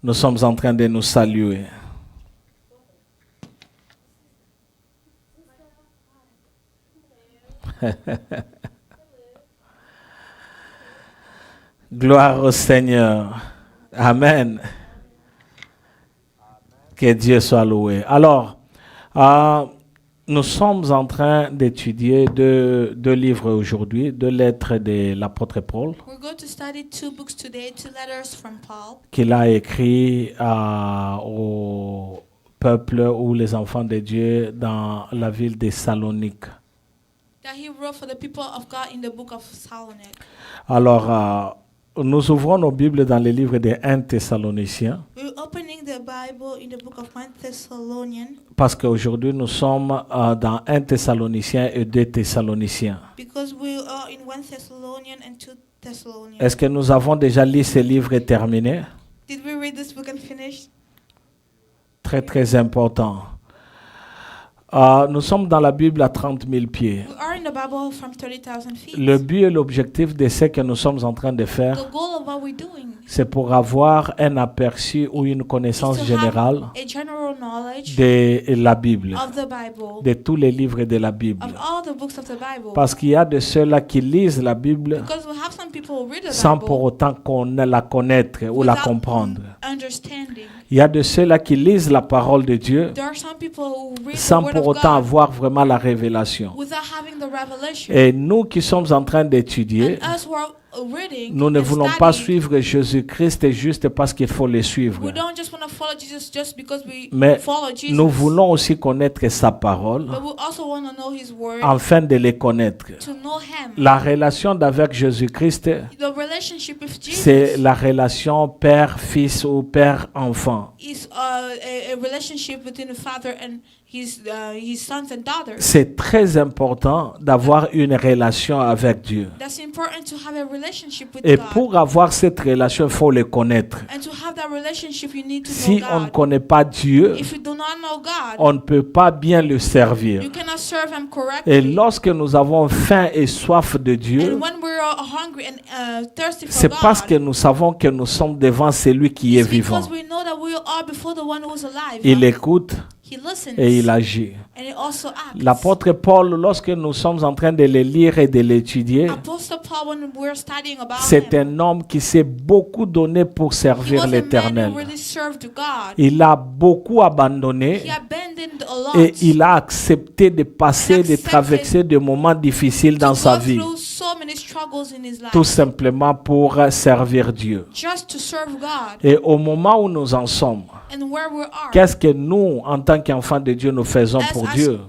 Nous sommes en train de nous saluer. Gloire au Seigneur. Amen. Que Dieu soit loué. Alors, nous sommes en train d'étudier deux livres aujourd'hui, deux lettres de l'apôtre Paul, qu'il a écrit au peuple ou les enfants de Dieu dans la ville de Salonique. Alors, nous ouvrons nos Bibles dans les livres de 1 Thessaloniciens. Parce qu'aujourd'hui nous sommes dans 1 Thessaloniciens et 2 Thessaloniciens. Est-ce que nous avons déjà lu ces livres et terminé? Très très important. Nous sommes dans la Bible à 30 000 pieds. Le but et l'objectif de ce que nous sommes en train de faire, c'est pour avoir un aperçu ou une connaissance générale de la Bible, de tous les livres de la Bible. Parce qu'il y a de ceux-là qui lisent la Bible sans pour autant la connaître ou la comprendre. Il y a de ceux-là qui lisent la parole de Dieu sans pour autant avoir vraiment la révélation. Et nous qui sommes en train d'étudier, nous ne voulons pas suivre Jésus-Christ juste parce qu'il faut le suivre. Mais nous voulons aussi connaître sa parole afin de les connaître. La relation avec Jésus-Christ, c'est la relation père-fils ou père-enfant. C'est très important d'avoir une relation avec Dieu. Et pour avoir cette relation, il faut le connaître. Si on ne connaît pas Dieu, on ne peut pas bien le servir. Et lorsque nous avons faim et soif de Dieu, c'est parce que nous savons que nous sommes devant celui qui est vivant. Il écoute et il agit. L'apôtre Paul, lorsque nous sommes en train de le lire et de l'étudier, c'est un homme qui s'est beaucoup donné pour servir l'Éternel. Il a beaucoup abandonné et il a accepté de passer, de traverser des moments difficiles dans sa vie. Tout simplement pour servir Dieu. Et au moment où nous en sommes, qu'est-ce que nous, en tant qu'enfants de Dieu, nous faisons pour Dieu?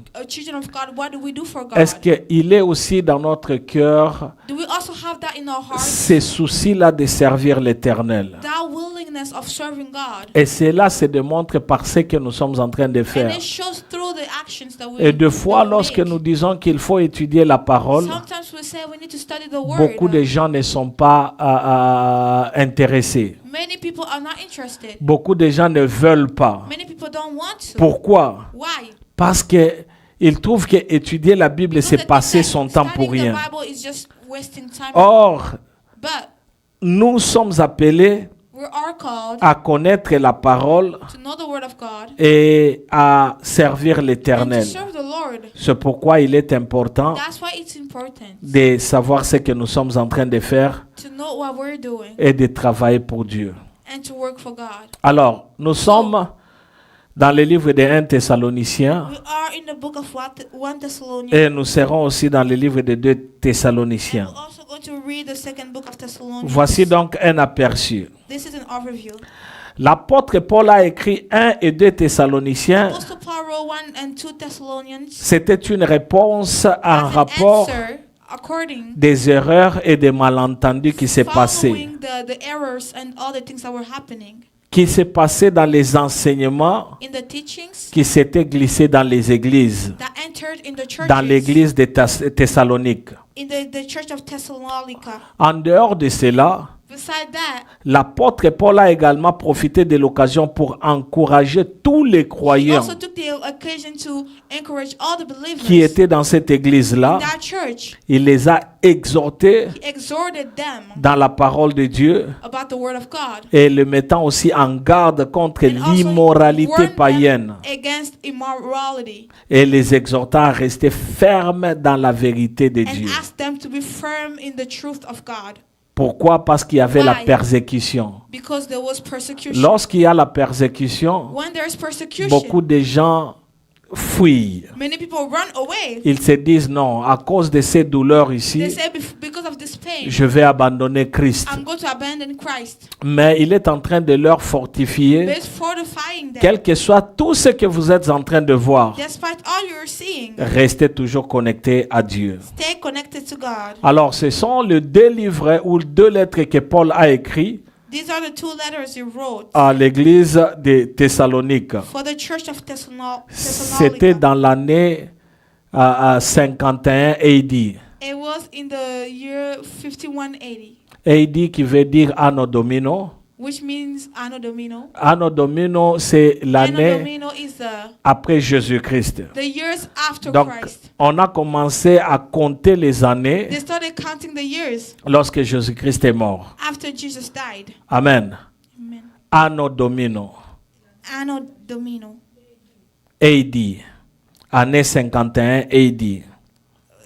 Est-ce qu'il est aussi dans notre cœur ces soucis-là de servir l'Éternel? Et cela se démontre par ce que nous sommes en train de faire. Et deux fois, lorsque nous disons qu'il faut étudier la parole, beaucoup de gens ne sont pas intéressés. Beaucoup de gens ne veulent pas. Pourquoi? Parce qu'ils trouvent qu'étudier la Bible, c'est passer son temps pour rien. Or, nous sommes appelés à connaître la parole et à servir l'Éternel. C'est pourquoi il est important de savoir ce que nous sommes en train de faire et de travailler pour Dieu. Alors, nous sommes dans le livre de 1 Thessaloniciens et nous serons aussi dans le livre de 2 Thessaloniciens. Voici donc un aperçu. L'apôtre Paul a écrit 1 et 2 Thessaloniciens. C'était une réponse en rapport des erreurs et des malentendus qui s'est passé. Qui s'est passé dans les enseignements qui s'étaient glissés dans les églises, dans l'église de Thessalonique. En dehors de cela, l'apôtre Paul a également profité de l'occasion pour encourager tous les croyants qui étaient dans cette église-là. Il les a exhortés dans la parole de Dieu et le mettant aussi en garde contre l'immoralité païenne et les exhortant à rester fermes dans la vérité de Dieu. Pourquoi? Parce qu'il y avait la persécution. Lorsqu'il y a la persécution, beaucoup de gens fuient. Ils se disent non, à cause de ces douleurs ici, je vais abandonner Christ. Mais il est en train de leur fortifier, quel que soit tout ce que vous êtes en train de voir. Restez toujours connectés à Dieu. Alors, ce sont les deux livres ou deux lettres que Paul a écrites à l'église de Thessalonique. C'était dans l'année 51 AD. It was in the year 5180. AD qui veut dire Anno Domino. Which means Anno Domino. Anno Domino, c'est l'année après Jésus-Christ. The years after Donc, Christ. on a commencé à compter les années They started counting the years lorsque Jésus-Christ est mort. after Jesus died. Amen. Amen. Anno Domino. Anno Domino. AD. Année 51 AD.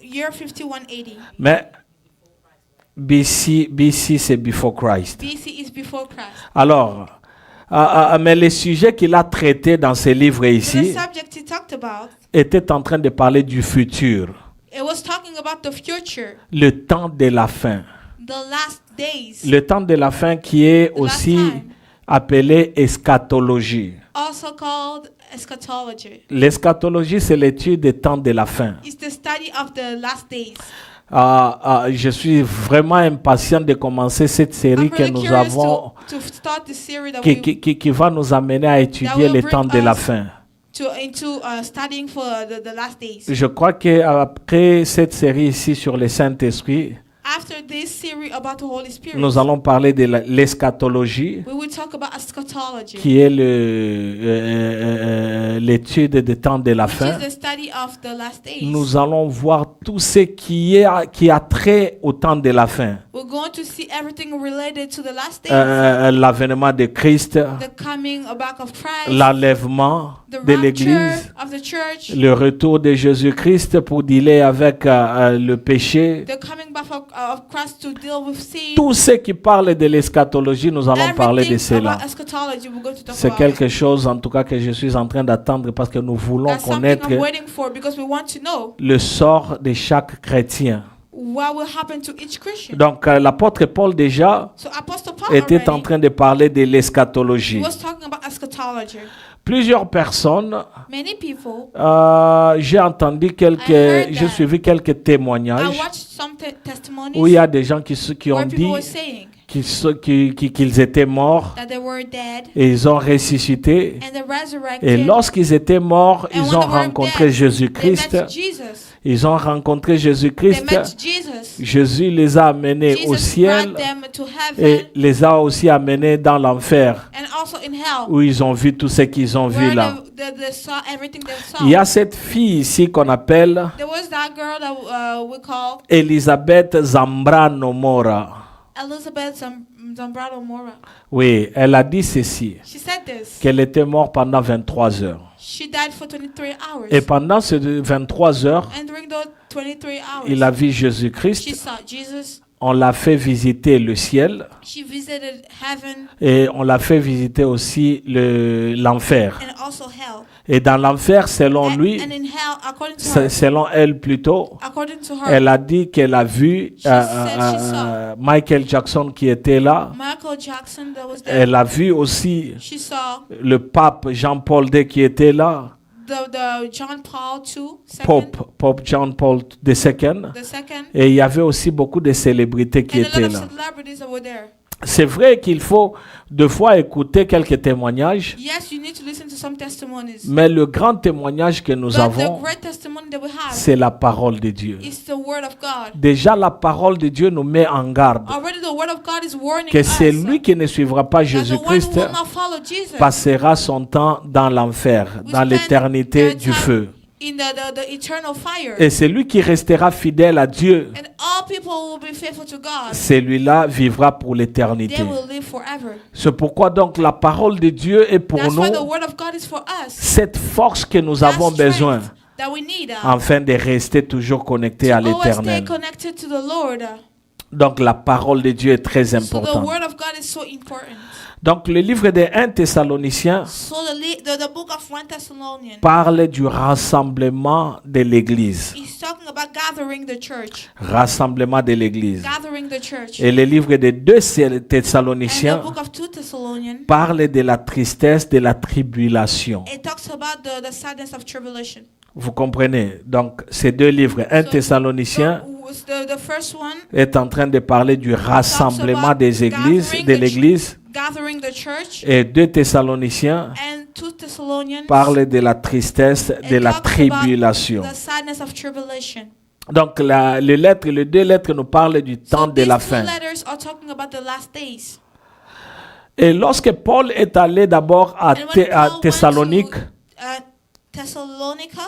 Year 5180. Mais BC c'est before Christ. BC is before Christ. Alors, mais les sujets qu'il a traités dans ces livres ici The subject he talked about, était en train de parler du futur, it was talking about the future, le temps de la fin. the last days, Le temps de la fin qui est aussi appelé eschatologie. also called eschatology. L'eschatologie, c'est l'étude des temps de la fin. It's the study of the last days. Je suis vraiment impatient de commencer cette série I'm que really nous curious avons, to start the series that qui va nous amener à étudier les temps de la fin. into studying for the last days. Je crois qu'après cette série ici sur le Saint-Esprit, After this series about the Holy Spirit, nous allons parler de l'eschatologie, we will talk about eschatology, qui est l'étude des temps de la which fin. is the study of the last days. Nous allons voir tout ce qui a trait au temps de la fin. We're going to see everything related to the last days. L'avènement de Christ, The coming back of Christ, l'enlèvement the de rapture l'Église, of the church, le retour de Jésus-Christ pour dealer avec le péché. the coming back of Christ to deal with sin. Tout ce qui parle de l'eschatologie, nous allons parler de Everything cela. about eschatology we're going to talk C'est about. quelque chose, en tout cas, que je suis en train d'attendre parce que nous voulons That's something connaître I'm waiting for because we want to know le sort de chaque chrétien. what will happen to each Christian. Donc, l'apôtre Paul déjà So Apostle Paul était en already train de parler de l'eschatologie. was talking about eschatology. Plusieurs personnes, Many people, j'ai entendu j'ai suivi quelques I témoignages watched some testimonies où il y a des gens qui ont where people dit were saying qu'ils étaient morts that they were dead et ils ont ressuscité. and they resurrected. Et lorsqu'ils étaient morts, And ils when ont they were rencontré dead, they Jésus-Christ. met Jesus. Ils ont rencontré They Jésus-Christ. met Jesus. Jésus les a amenés au Jesus ciel brought them to et heaven les a aussi amenés dans l'enfer and also in hell, où ils ont vu tout ce qu'ils ont vu where là. they saw everything they saw. Il y a cette fille ici qu'on appelle There was that girl that we call Elisabeth Zambrano Mora. Elizabeth Zambrano Mora. Oui, elle a dit ceci, She said this. qu'elle était morte pendant 23 heures. She died for 23 hours. Et pendant ces 23 heures, And during those 23 hours, il a vu she Jésus-Christ. saw Jesus. On l'a fait visiter le ciel She visited heaven et on l'a fait visiter aussi l'enfer. and also hell. Et dans l'enfer, selon lui, And in hell, according to her, selon elle plutôt, according to her, elle a dit qu'elle a vu said she saw Michael Jackson qui était là. Michael Jackson that was there. Elle a vu aussi She saw le pape Jean-Paul II qui était là. the John Paul II, Pope John Paul II. the second, Et il y avait aussi beaucoup de célébrités qui and a lot étaient of là. celebrities that were there. C'est vrai qu'il faut deux fois écouter quelques témoignages, Yes, you need to listen to some testimonies. mais le grand témoignage que nous But the avons, great testimony that we have c'est la parole de Dieu. is the word of God. Déjà, la parole de Dieu nous met en garde Already the word of God is warning que us celui qui ne suivra pas that the one Jésus-Christ who will not follow Jesus passera son temps dans l'enfer, will dans spend l'éternité their du time feu. in the eternal fire. Et celui qui restera fidèle à Dieu, And all people will be faithful to God. celui-là vivra pour They l'éternité. will live forever. C'est pourquoi donc la parole de Dieu est pour That's nous why the word of God is for us. cette force que nous That avons besoin strength that we need afin de rester toujours connectés à to always stay l'éternel. connected to the Lord. Donc la parole de Dieu est très So the importante. word of God is so important. Donc le livre des 1 Thessaloniciens So the book of 1 Thessalonians parle du rassemblement de l'Église. is talking about gathering the church. Rassemblement de l'Église. Gathering the church. Et le livre des 2 And Thessaloniciens the book of 2 Thessalonians, parle de la tristesse, de la tribulation. it talks about the sadness of tribulation. Vous comprenez? Donc ces deux livres, 1 Thessaloniciens The first one est en train de parler du rassemblement des églises, de l'Église. gathering the church, Et 2 Thessaloniciens and 2 Thessalonians parle de la tristesse, de it la talks about tribulation. the sadness of tribulation. Donc les deux lettres nous parlent du temps So de la these fin. two letters are talking about the last days. Et lorsque Paul est allé d'abord à And when Paul went Thessalonique, to, Thessalonica,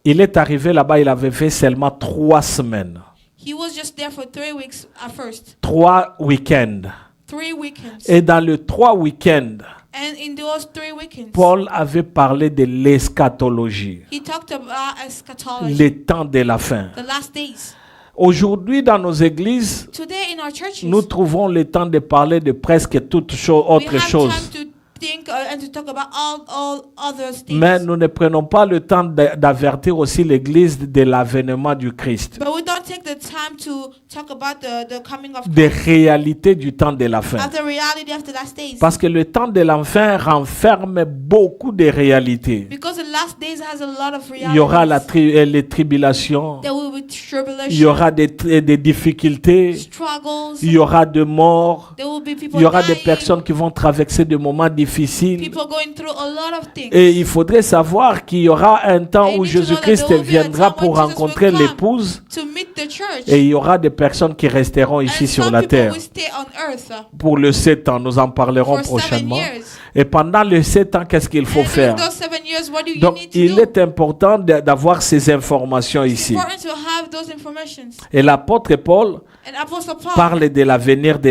il est arrivé là-bas, il avait fait seulement 3 semaines, he was just there for 3 weeks at first. 3 week-ends. 3 weekends. Et dans les 3 week-ends, And in those 3 weekends, Paul avait parlé de l'eschatologie, he talked about eschatology, le temps de la fin. the last days. Aujourd'hui, dans nos églises, Today in our churches, nous trouvons le temps de parler de presque toute autre we have chose. time to think and to talk about all other things. Mais nous ne prenons pas le temps d'avertir aussi l'Église de l'avènement du Christ, But we don't take the time to talk about the coming of des Christ, réalités du temps de la fin. of the reality of the last days. Parce que le temps de la fin renferme beaucoup de réalités. Because the last days has a lot of Il y aura realities. les tribulations, There will be tribulation, il y aura des difficultés, struggles, il y aura des morts, there will be people il y aura des dying, personnes qui vont traverser des moments difficiles. people going through a lot of things. Et il faudrait savoir qu'il y aura un temps And où you need to know that Jésus-Christ there will be a viendra time pour when Jesus rencontrer will come l'épouse to meet the church. et il y aura des personnes qui resteront And ici sur some la people terre. will stay on earth Pour le 7 ans, nous en parlerons for 7 prochainement. years. Et pendant les 7 ans, qu'est-ce qu'il faut And faire? in those 7 years, what do you Donc, need to il do? est important d'avoir ces informations It's ici. important to have those informations. Et l'apôtre Paul And Apostle Paul parle de l'avenir, de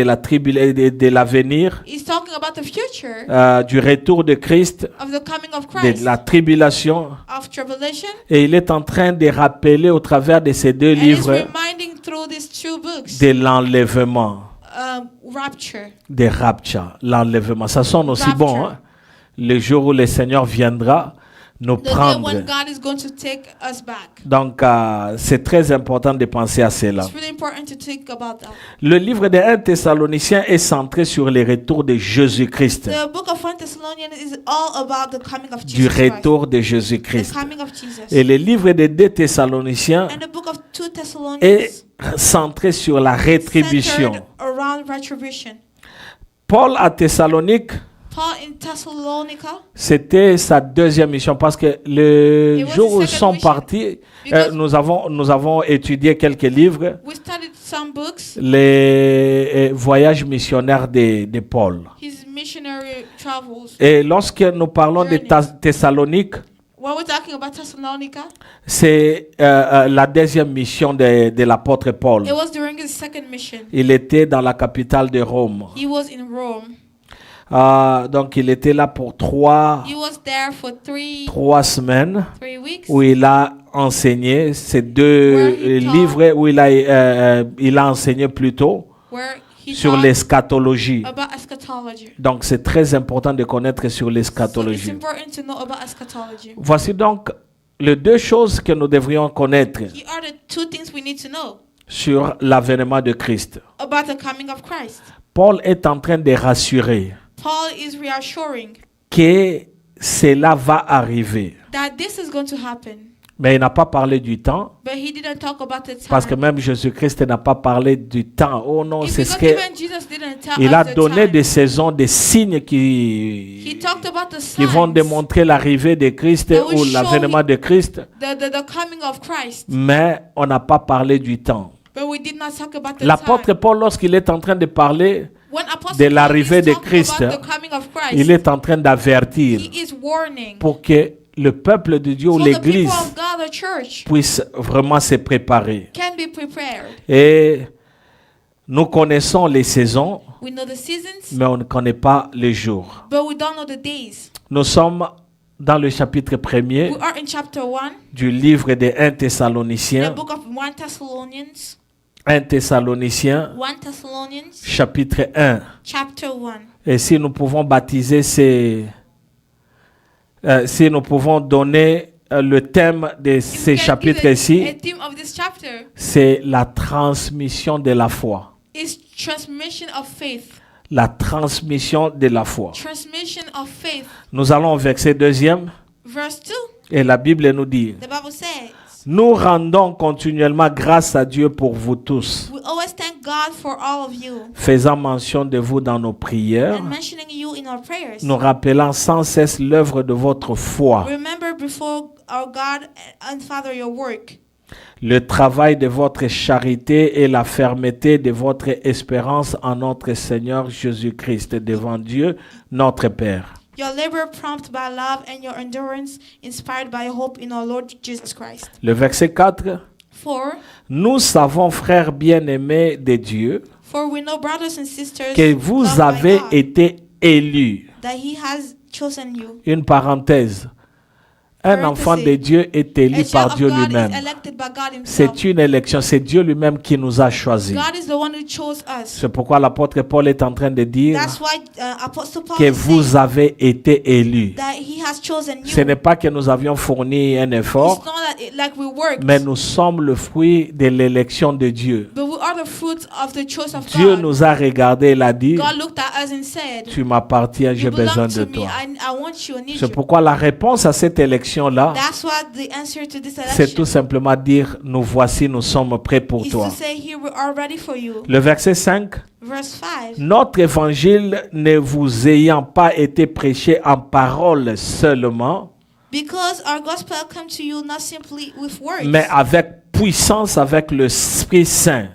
l'avenir, is talking about the future du retour de Christ, of the coming of de Christ, la tribulation. of tribulation, Et il est en train de rappeler au travers de ces deux and he's livres reminding through these 2 books, de l'enlèvement, rapture. de rapture, l'enlèvement. Ça sonne aussi bon, Rapture. hein? Le jour où le Seigneur viendra nous The day prendre. when God is going to take us back. Donc, c'est très important de penser à cela. It's really important to think about that. Le livre des 1 Thessaloniciens est centré sur le retour de Jésus-Christ, The book of 1 Thessalonians is all about the coming of du Jesus Christ. retour de The Jésus-Christ. coming of Jesus. Et le livre des 2 Thessaloniciens And the book of 2 Thessalonians est centré sur la rétribution. centered around retribution. Paul à Thessalonique, Paul in Thessalonica, c'était sa deuxième mission parce que le It was jour où his ils second sont mission. partis, Because nous avons étudié quelques livres, we studied some books, les voyages missionnaires de Paul. his missionary travels. Et lorsque nous parlons de Journey. Thessalonique, When we're talking about Thessalonica, c'est la deuxième mission de l'apôtre Paul. it was during his second mission. Il était dans la capitale de Rome. He was in Rome. Donc il était là pour trois He was there for three semaines weeks, où il a enseigné ces deux Where he taught. livres où il a enseigné plutôt where he sur taught l'eschatologie. about eschatology. Donc c'est très important de connaître sur So it's l'eschatologie. important to know about eschatology. Voici donc les deux choses que nous devrions connaître Here are the 2 things we need to know sur l'avènement de Christ. about the coming of Christ. Paul est en train de rassurer Paul is reassuring que cela va arriver. that this is going to happen. Mais il n'a pas parlé du temps. But he didn't talk about the time. Parce que même Jésus-Christ n'a pas parlé du temps. Oh non, c'est ce que... Even Jesus didn't tell Il us a the donné time. des saisons, des signes He talked about the qui vont signs démontrer l'arrivée de Christ that will ou show l'avènement de Christ. the coming of Christ. Mais on n'a pas parlé du temps. But we did not talk about the L'apôtre time. Paul, lorsqu'il est en train de parler When Apostle de Paul l'arrivée is de talking Christ, about the coming of Christ, il est en train d'avertir he is warning pour que le peuple de Dieu ou so the people l'Église of God, the church, puisse vraiment se préparer. can be prepared. Et nous connaissons les saisons, We know the seasons, mais on ne connaît pas les jours. but we don't know the days. Nous sommes dans le chapitre 1er We are in chapter 1, du livre des 1 the Thessaloniciens. book of 1 Thessalonians, 1 Thessaloniciens, 1 Thessalonians, chapitre 1. chapter 1. Et si nous pouvons baptiser si nous pouvons donner le thème de ces chapitres-ci, A theme of this chapter c'est la transmission de la foi. is transmission of faith. La transmission de la foi. Transmission of faith. Nous allons au verset 2e Verse 2, et la Bible nous dit: the Bible says, nous rendons continuellement grâce à Dieu pour vous tous, we always thank God for all of you faisant mention de vous dans nos prières, and mentioning you in our prayers. nous rappelant sans cesse l'œuvre de votre foi, Remember before our God and Father your work, le travail de votre charité et la fermeté de votre espérance en notre Seigneur Jésus-Christ devant Dieu, notre Père. your labor prompt by love and your endurance inspired by hope in our Lord Jesus Christ. Le verset 4. For Nous savons, frères bien-aimés de Dieu, we know, brothers and sisters, que vous loved by avez God, été élus. that he has chosen you. Une parenthèse. Un enfant de Dieu est élu A par child Dieu of God lui-même. is elected by God himself. C'est une élection, c'est Dieu lui-même qui nous a choisis. God is the one who chose us. C'est pourquoi l'apôtre Paul est en train de dire That's why Apostle Paul que is vous saying avez été élus. that he has chosen you. Ce n'est pas que nous avions fourni un It's effort, not that like we worked, mais nous sommes le fruit de l'élection de Dieu. but we are the fruits of the choice of Dieu God. nous a regardé et il a dit: God looked at us and said, tu m'appartiens, j'ai you besoin belong de to me, toi. I want you, I need C'est you. pourquoi la réponse à cette élection-là, That's why the answer to this c'est election tout simplement dire: nous voici, nous sommes prêts pour is toi. to say, here we are ready for you. Le verset 5. Verse 5. Notre évangile ne vous ayant pas été prêché en parole seulement, Because our gospel come to you not simply with words, mais avec puissance, avec l'Esprit Saint,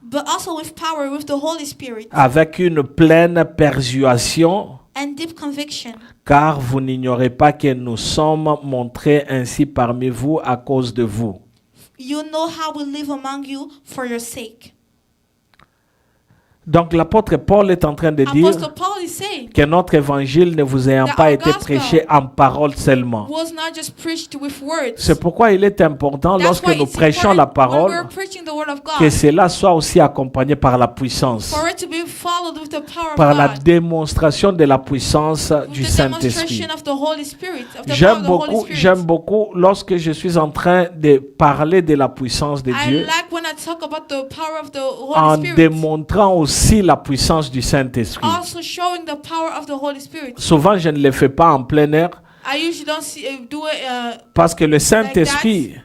but also with power, with the Holy Spirit, avec une pleine persuasion, and deep conviction. car vous n'ignorez pas que nous sommes montrés ainsi parmi vous à cause de vous. You know how we live among you for your sake. Donc l'apôtre Paul est en train de dire Apostle Paul is saying que notre évangile ne vous ayant that pas our été gospel prêché en parole seulement. was not just preached with words. C'est pourquoi il est important, That's lorsque why nous it's prêchons la important when parole, we're preaching the word of que God, cela soit aussi accompagné par la puissance, for it to be followed with the power par of la God, démonstration de la puissance with du the Saint-Esprit. demonstration of the Holy Spirit, of the power of the Holy Spirit. J'aime beaucoup lorsque je suis en train de parler de la puissance de I Dieu, like when I talk about the power of the en Holy Spirit, démontrant aussi la puissance du Saint-Esprit. also showing the power of the Holy Spirit. Souvent, je ne le fais pas en plein air I usually don't do it, parce que le Saint-Esprit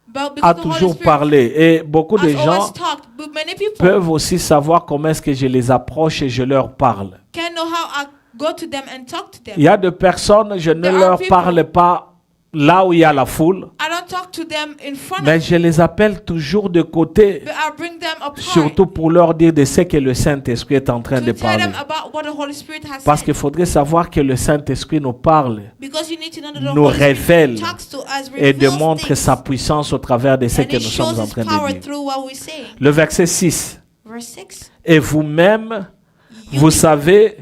but because a the Holy toujours Spirit parlé et beaucoup de has gens always talked. But many people peuvent aussi savoir comment est-ce que je les approche et je leur parle. can know how I go to them and talk to them. Il y a des personnes, je ne There are leur people- parle pas là où il y a la foule, I don't talk to them in front mais of je les appelle toujours de côté, but I bring them apart. surtout pour leur dire de ce que le Saint-Esprit est en train To de tell parler. them about what the Holy Spirit has Parce said. qu'il faudrait savoir que le Saint-Esprit nous parle Because you need to know that the nous Holy Spirit révèle talks to us, et reveals démontre things, sa puissance au travers de ce and que it nous shows sommes en His train power de dire. through what we say. Le verset 6. Verse 6. Et vous-même, vous savez,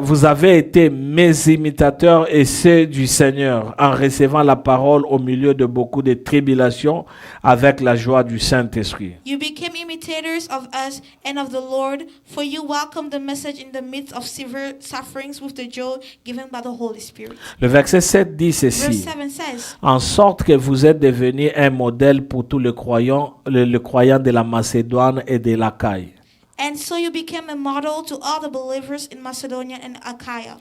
vous avez été mes imitateurs et ceux du Seigneur en recevant la parole au milieu de beaucoup de tribulations avec la joie du Saint-Esprit. You became imitators of us and of the Lord, for you welcomed the message in the midst of severe sufferings with the joy given by the Holy Spirit. Le verset 7 dit Verse ceci. 7 says, En sorte que vous êtes devenus un modèle pour tous les croyants de la Macédoine et de l'Achaïe. And so you became a model to all the believers in Macedonia and Achaia.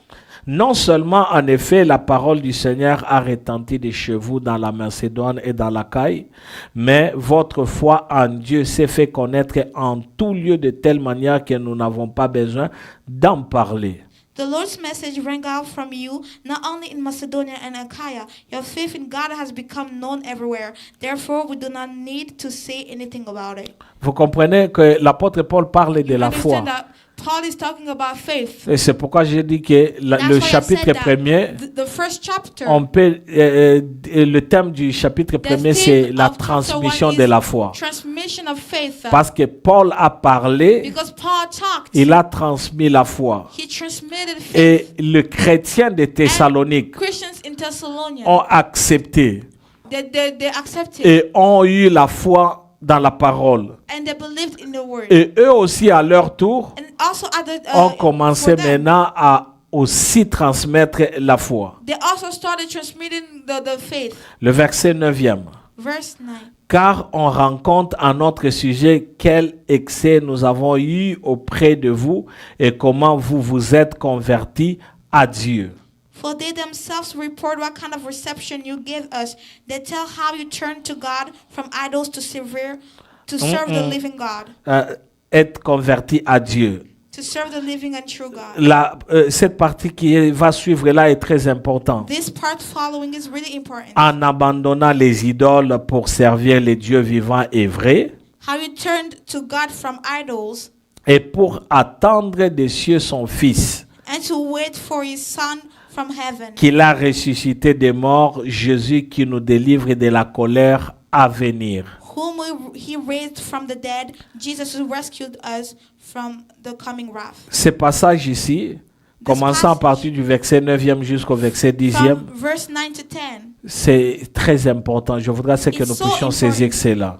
Non seulement, en effet, la parole du Seigneur a retenti de chez vous dans la Macédoine et dans l'Achaïe, mais votre foi en Dieu s'est fait connaître en tout lieu de telle manière que nous n'avons pas besoin d'en parler. The Lord's message rang out from you, not only in Macedonia and Achaia. Your faith in God has become known everywhere. Therefore, we do not need to say anything about it. Vous comprenez que l'apôtre Paul parle de la foi. Paul is talking about faith. Et c'est pourquoi j'ai dit que le chapitre premier, on peut, le thème du chapitre premier, c'est la transmission de la foi. Parce que Paul a parlé, il a transmis la foi. Et les chrétiens de Thessalonique ont accepté et ont eu la foi dans la parole. Et eux aussi, à leur tour, ont commencé maintenant à aussi transmettre la foi. Le verset 9e. Car on rencontre à notre sujet quel excès nous avons eu auprès de vous et comment vous vous êtes convertis à Dieu. For they themselves report what kind of reception you gave us. They tell how you turned to God from idols to serve the living God. Être converti à Dieu. To serve the living and true God. Cette partie qui va suivre là est très importante. This part following is really important. En abandonnant les idoles pour servir les dieux vivants et vrais. How you turned to God from idols. Et pour attendre des cieux son Fils. And to wait for his Son. From heaven. Qu'il a ressuscité des morts, Jésus qui nous délivre de la colère à venir. Whom he raised from the dead, Jesus who rescued us from the coming wrath. Ce passage ici, commençant à partir du verset 9e jusqu'au verset 10e, c'est très important. Je voudrais que nous puissions saisir cela.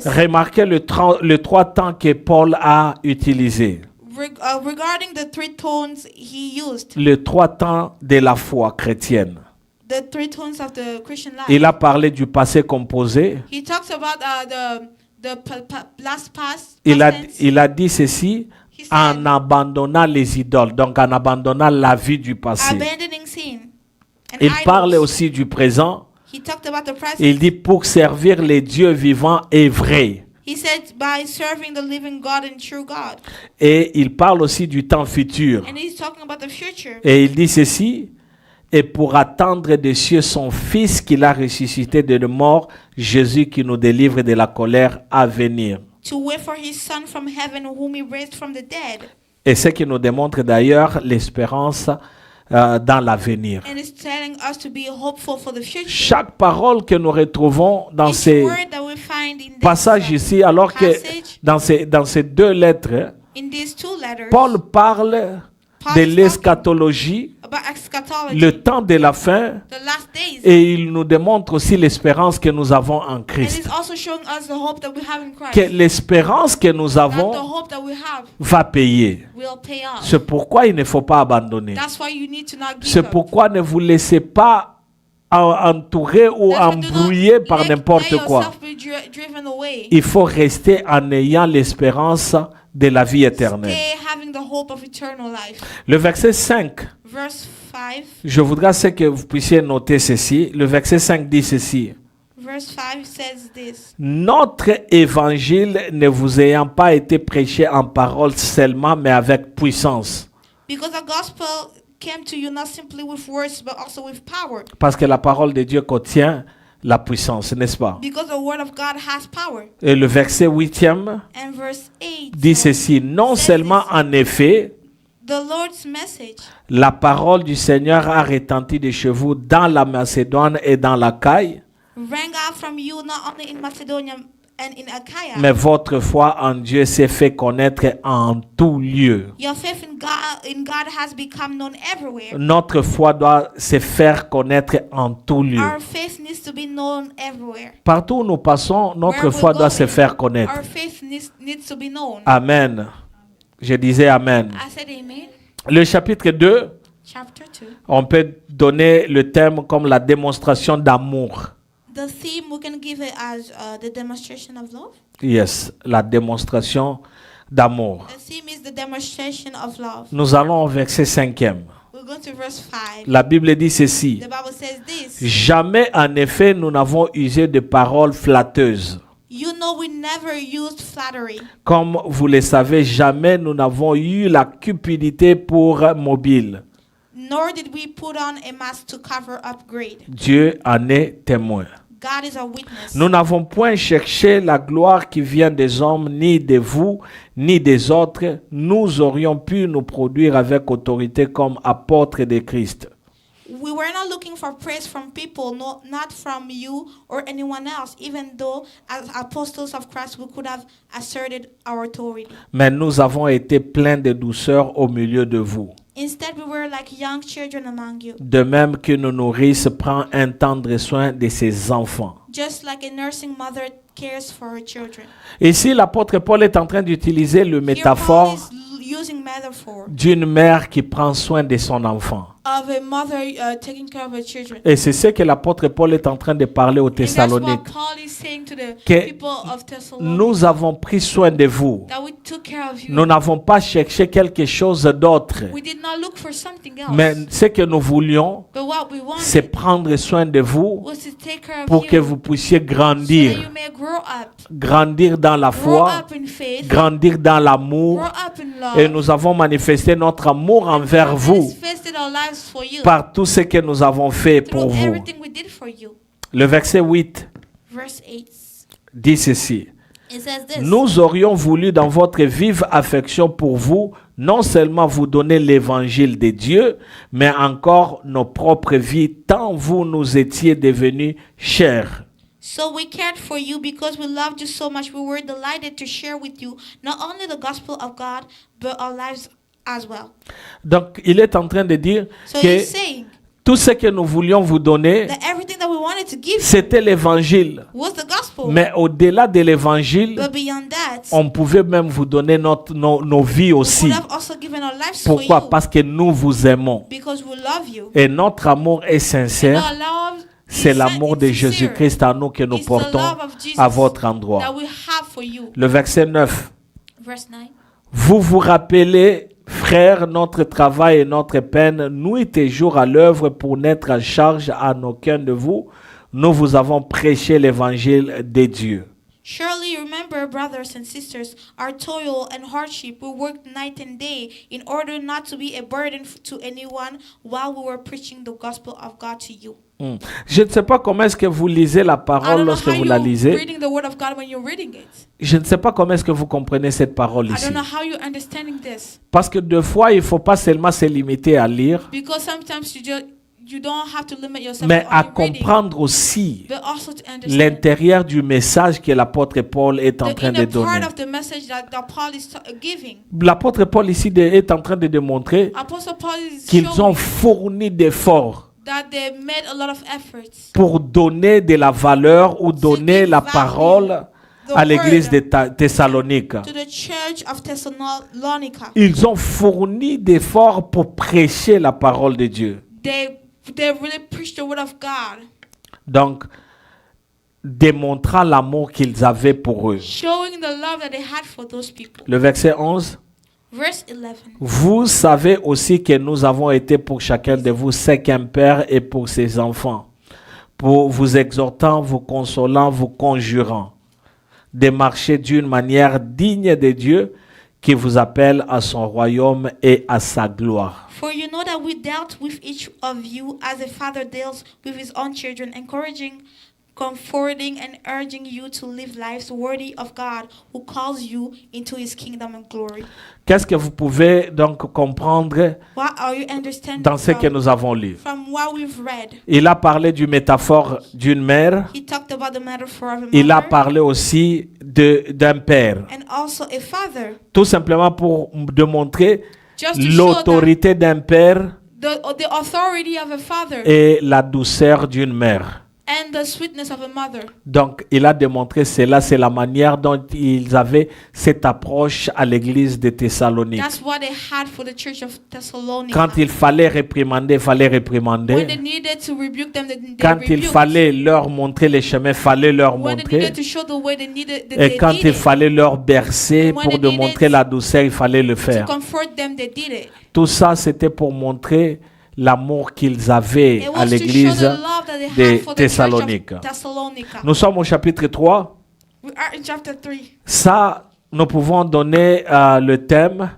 Remarquez les trois temps que Paul a utilisés. Regarding the three tones he used. Les trois temps de la foi chrétienne. The three tones of the Christian life. Il a parlé du passé composé. He talks about the past tense. Il a dit ceci en abandonnant les idoles, donc en abandonnant la vie du passé. Abandoning sin. Il parle aussi du présent. He talked about the present. Il dit pour servir les dieux vivants et vrais. He said by serving the living God and true God. Et il parle aussi du temps futur. And he's talking about the future. Et il dit ceci, et pour attendre des cieux son Fils qu'il a ressuscité de la mort, Jésus qui nous délivre de la colère à venir. To wait for his Son from heaven whom he raised from the dead. Et ce qui nous démontre d'ailleurs l'espérance dans l'avenir. Chaque parole que nous retrouvons dans ces passages ici, alors que dans ces deux lettres, Paul parle de l'eschatologie, le temps de la fin, et il nous démontre aussi l'espérance que nous avons en Christ. Que l'espérance que nous avons va payer. C'est pourquoi il ne faut pas abandonner. C'est pourquoi ne vous laissez pas entourer ou embrouiller par n'importe quoi. Il faut rester en ayant l'espérance de la vie éternelle. Le verset 5, je voudrais que vous puissiez noter ceci. Le verset 5 dit ceci. Notre évangile ne vous ayant pas été prêché en parole seulement, mais avec puissance. Parce que la parole de Dieu contient la puissance, n'est-ce pas? Et le verset 8e dit ceci. Non seulement en effet, la parole du Seigneur a retenti de chez vous dans la Macédoine et dans l'Achaïe, mais votre foi en Dieu s'est fait connaître en tout lieu. Notre foi doit se faire connaître en tout lieu. Partout où nous passons, notre foi doit se faire connaître. Amen. Je disais amen. Le chapitre 2, on peut donner le thème comme la démonstration d'amour. The theme, we can give it as the demonstration of love. Yes, la démonstration d'amour. The theme is the demonstration of love. Nous allons au verset 5e. We'll go to verse 5. La Bible dit ceci. The Bible says this. Jamais en effet nous n'avons usé de paroles flatteuses. You know we never used flattery. Comme vous le savez, jamais nous n'avons eu la cupidité pour mobile. Nor did we put on a mask to cover up greed. Dieu en est témoin. God is a witness. Nous n'avons point cherché la gloire qui vient des hommes, ni de vous, ni des autres. Nous aurions pu nous produire avec autorité comme apôtres de Christ. We were not looking for praise from people, not from you or anyone else, even though as apostles of Christ we could have asserted our authority. Mais nous avons été pleins de douceur au milieu de vous. Instead, we were like young children among you. De même qu'une nourrice prend un tendre soin de ses enfants. Just like a nursing mother cares for her children. Ici, l'apôtre Paul est en train d'utiliser le métaphore d'une mère qui prend soin de son enfant. Of a mother taking care of her children. Et c'est ce que l'apôtre Paul est en train de parler aux Thessaloniques. Que nous avons pris soin de vous. Nous n'avons pas cherché quelque chose d'autre. Mais ce que nous voulions, c'est prendre soin de vous pour que vous puissiez grandir. Grandir dans la foi, grandir dans l'amour. Et nous avons manifesté notre amour envers vous par tout ce que nous avons fait pour vous. Le verset 8 dit ceci. Nous aurions voulu dans votre vive affection pour vous, non seulement vous donner l'évangile de Dieu, mais encore nos propres vies, tant vous nous étiez devenus chers. So we cared for you because we loved you so much. We were delighted to share with you not only the gospel of God, but our lives as well. Donc, il est en train de dire que tout ce que nous voulions vous donner, c'était l'évangile. Mais au-delà de l'évangile, on pouvait même vous donner nos vies aussi. Pourquoi? Parce que nous vous aimons. Et notre amour est sincère. C'est l'amour de Jésus-Christ en nous que nous portons à votre endroit. Le verset 9. Vous vous rappelez, frères, notre travail et notre peine, nuit et jour à l'œuvre pour n'être en charge à aucun de vous. Nous vous avons prêché l'évangile de Dieu. Surely remember, brothers and sisters, our toil and hardship. We worked night and day in order not to be a burden to anyone while we were preaching the gospel of God to you. Je ne sais pas comment est-ce que vous lisez la parole lorsque vous la lisez. Je ne sais pas comment est-ce que vous comprenez cette parole ici. Parce que deux fois, il ne faut pas seulement se limiter à lire, mais à comprendre aussi l'intérieur du message que l'apôtre Paul est en train de donner. L'apôtre Paul ici est en train de démontrer qu'ils ont fourni d'efforts pour donner de la valeur ou donner la parole à l'église de Thessalonique. Ils ont fourni d'efforts pour prêcher la parole de Dieu. Donc, démontrant l'amour qu'ils avaient pour eux. Le verset 11. Vous savez aussi que nous avons été pour chacun de vous cinquième père et pour ses enfants, pour vous exhortant, vous consolant, vous conjurant, de marcher d'une manière digne de Dieu qui vous appelle à son royaume et à sa gloire. For you know that we dealt with each of you as a father deals with his own children, encouraging, comforting and urging you to live lives worthy of God who calls you into his kingdom and glory. Qu'est-ce que vous pouvez donc comprendre dans ce que nous avons lu? Il a parlé du métaphore d'une mère. Il a parlé aussi d'un père. Tout simplement pour démontrer l'autorité d'un père et la douceur d'une mère. And the sweetness of a mother. Donc, il a démontré cela, c'est la manière dont ils avaient cette approche à l'église de Thessalonique. That's what they had for the church of Thessalonica. Quand il fallait réprimander, il fallait réprimander. When they needed to rebuke them, they Quand il fallait leur montrer les chemins, il fallait leur When they montrer. needed to show the way, Et quand il fallait leur bercer pour démontrer la douceur, il fallait le faire. To comfort them, they did it. Tout ça, c'était pour montrer l'amour qu'ils avaient à l'église de Thessalonique. Nous sommes au chapitre 3. We are in chapter 3. Ça, nous pouvons donner le thème,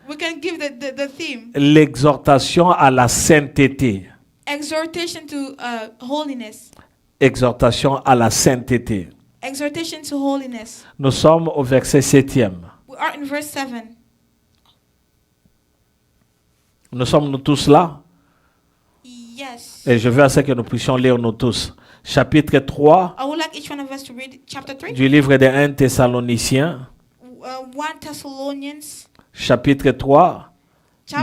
We can give the theme. L'exhortation à la sainteté. Exhortation to holiness. Exhortation à la sainteté. Exhortation to holiness. Nous sommes au verset 7e. We are in verse 7. Nous sommes nous tous là? Yes. Et je veux à ce que nous puissions lire nous tous. Chapitre 3 I would like each one of us to read chapter 3. du livre des 1 Thessaloniciens. 1 Thessalonians. Chapitre 3,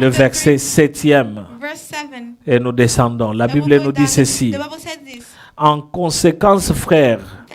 le verset 7e. Verse 7. Et nous descendons. La Bible nous dit ceci. En conséquence, frères,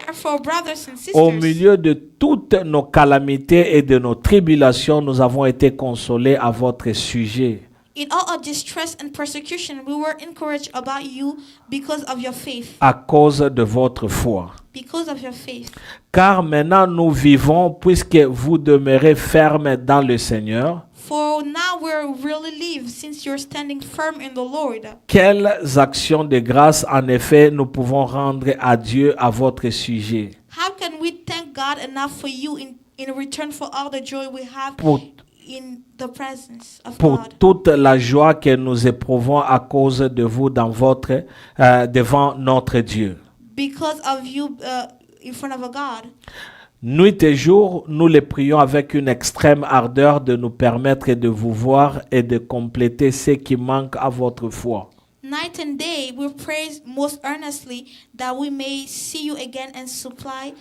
au milieu de toutes nos calamités et de nos tribulations, nous avons été consolés à votre sujet. In all our distress and persecution, we were encouraged about you because of your faith. À cause de votre foi. Because of your faith. Car maintenant nous vivons puisque vous demeurez fermes dans le Seigneur. For now we really live since you're standing firm in the Lord. Quelles actions de grâce en effet nous pouvons rendre à Dieu à votre sujet? How can we thank God enough for you in return for all the joy we have in the presence of pour God? Toute la joie que nous éprouvons à cause de vous dans votre devant notre Dieu. Because of you in front of a God. Nuit et jour, nous les prions avec une extrême ardeur de nous permettre de vous voir et de compléter ce qui manque à votre foi. Night and day, we pray most earnestly that we may see you again and supply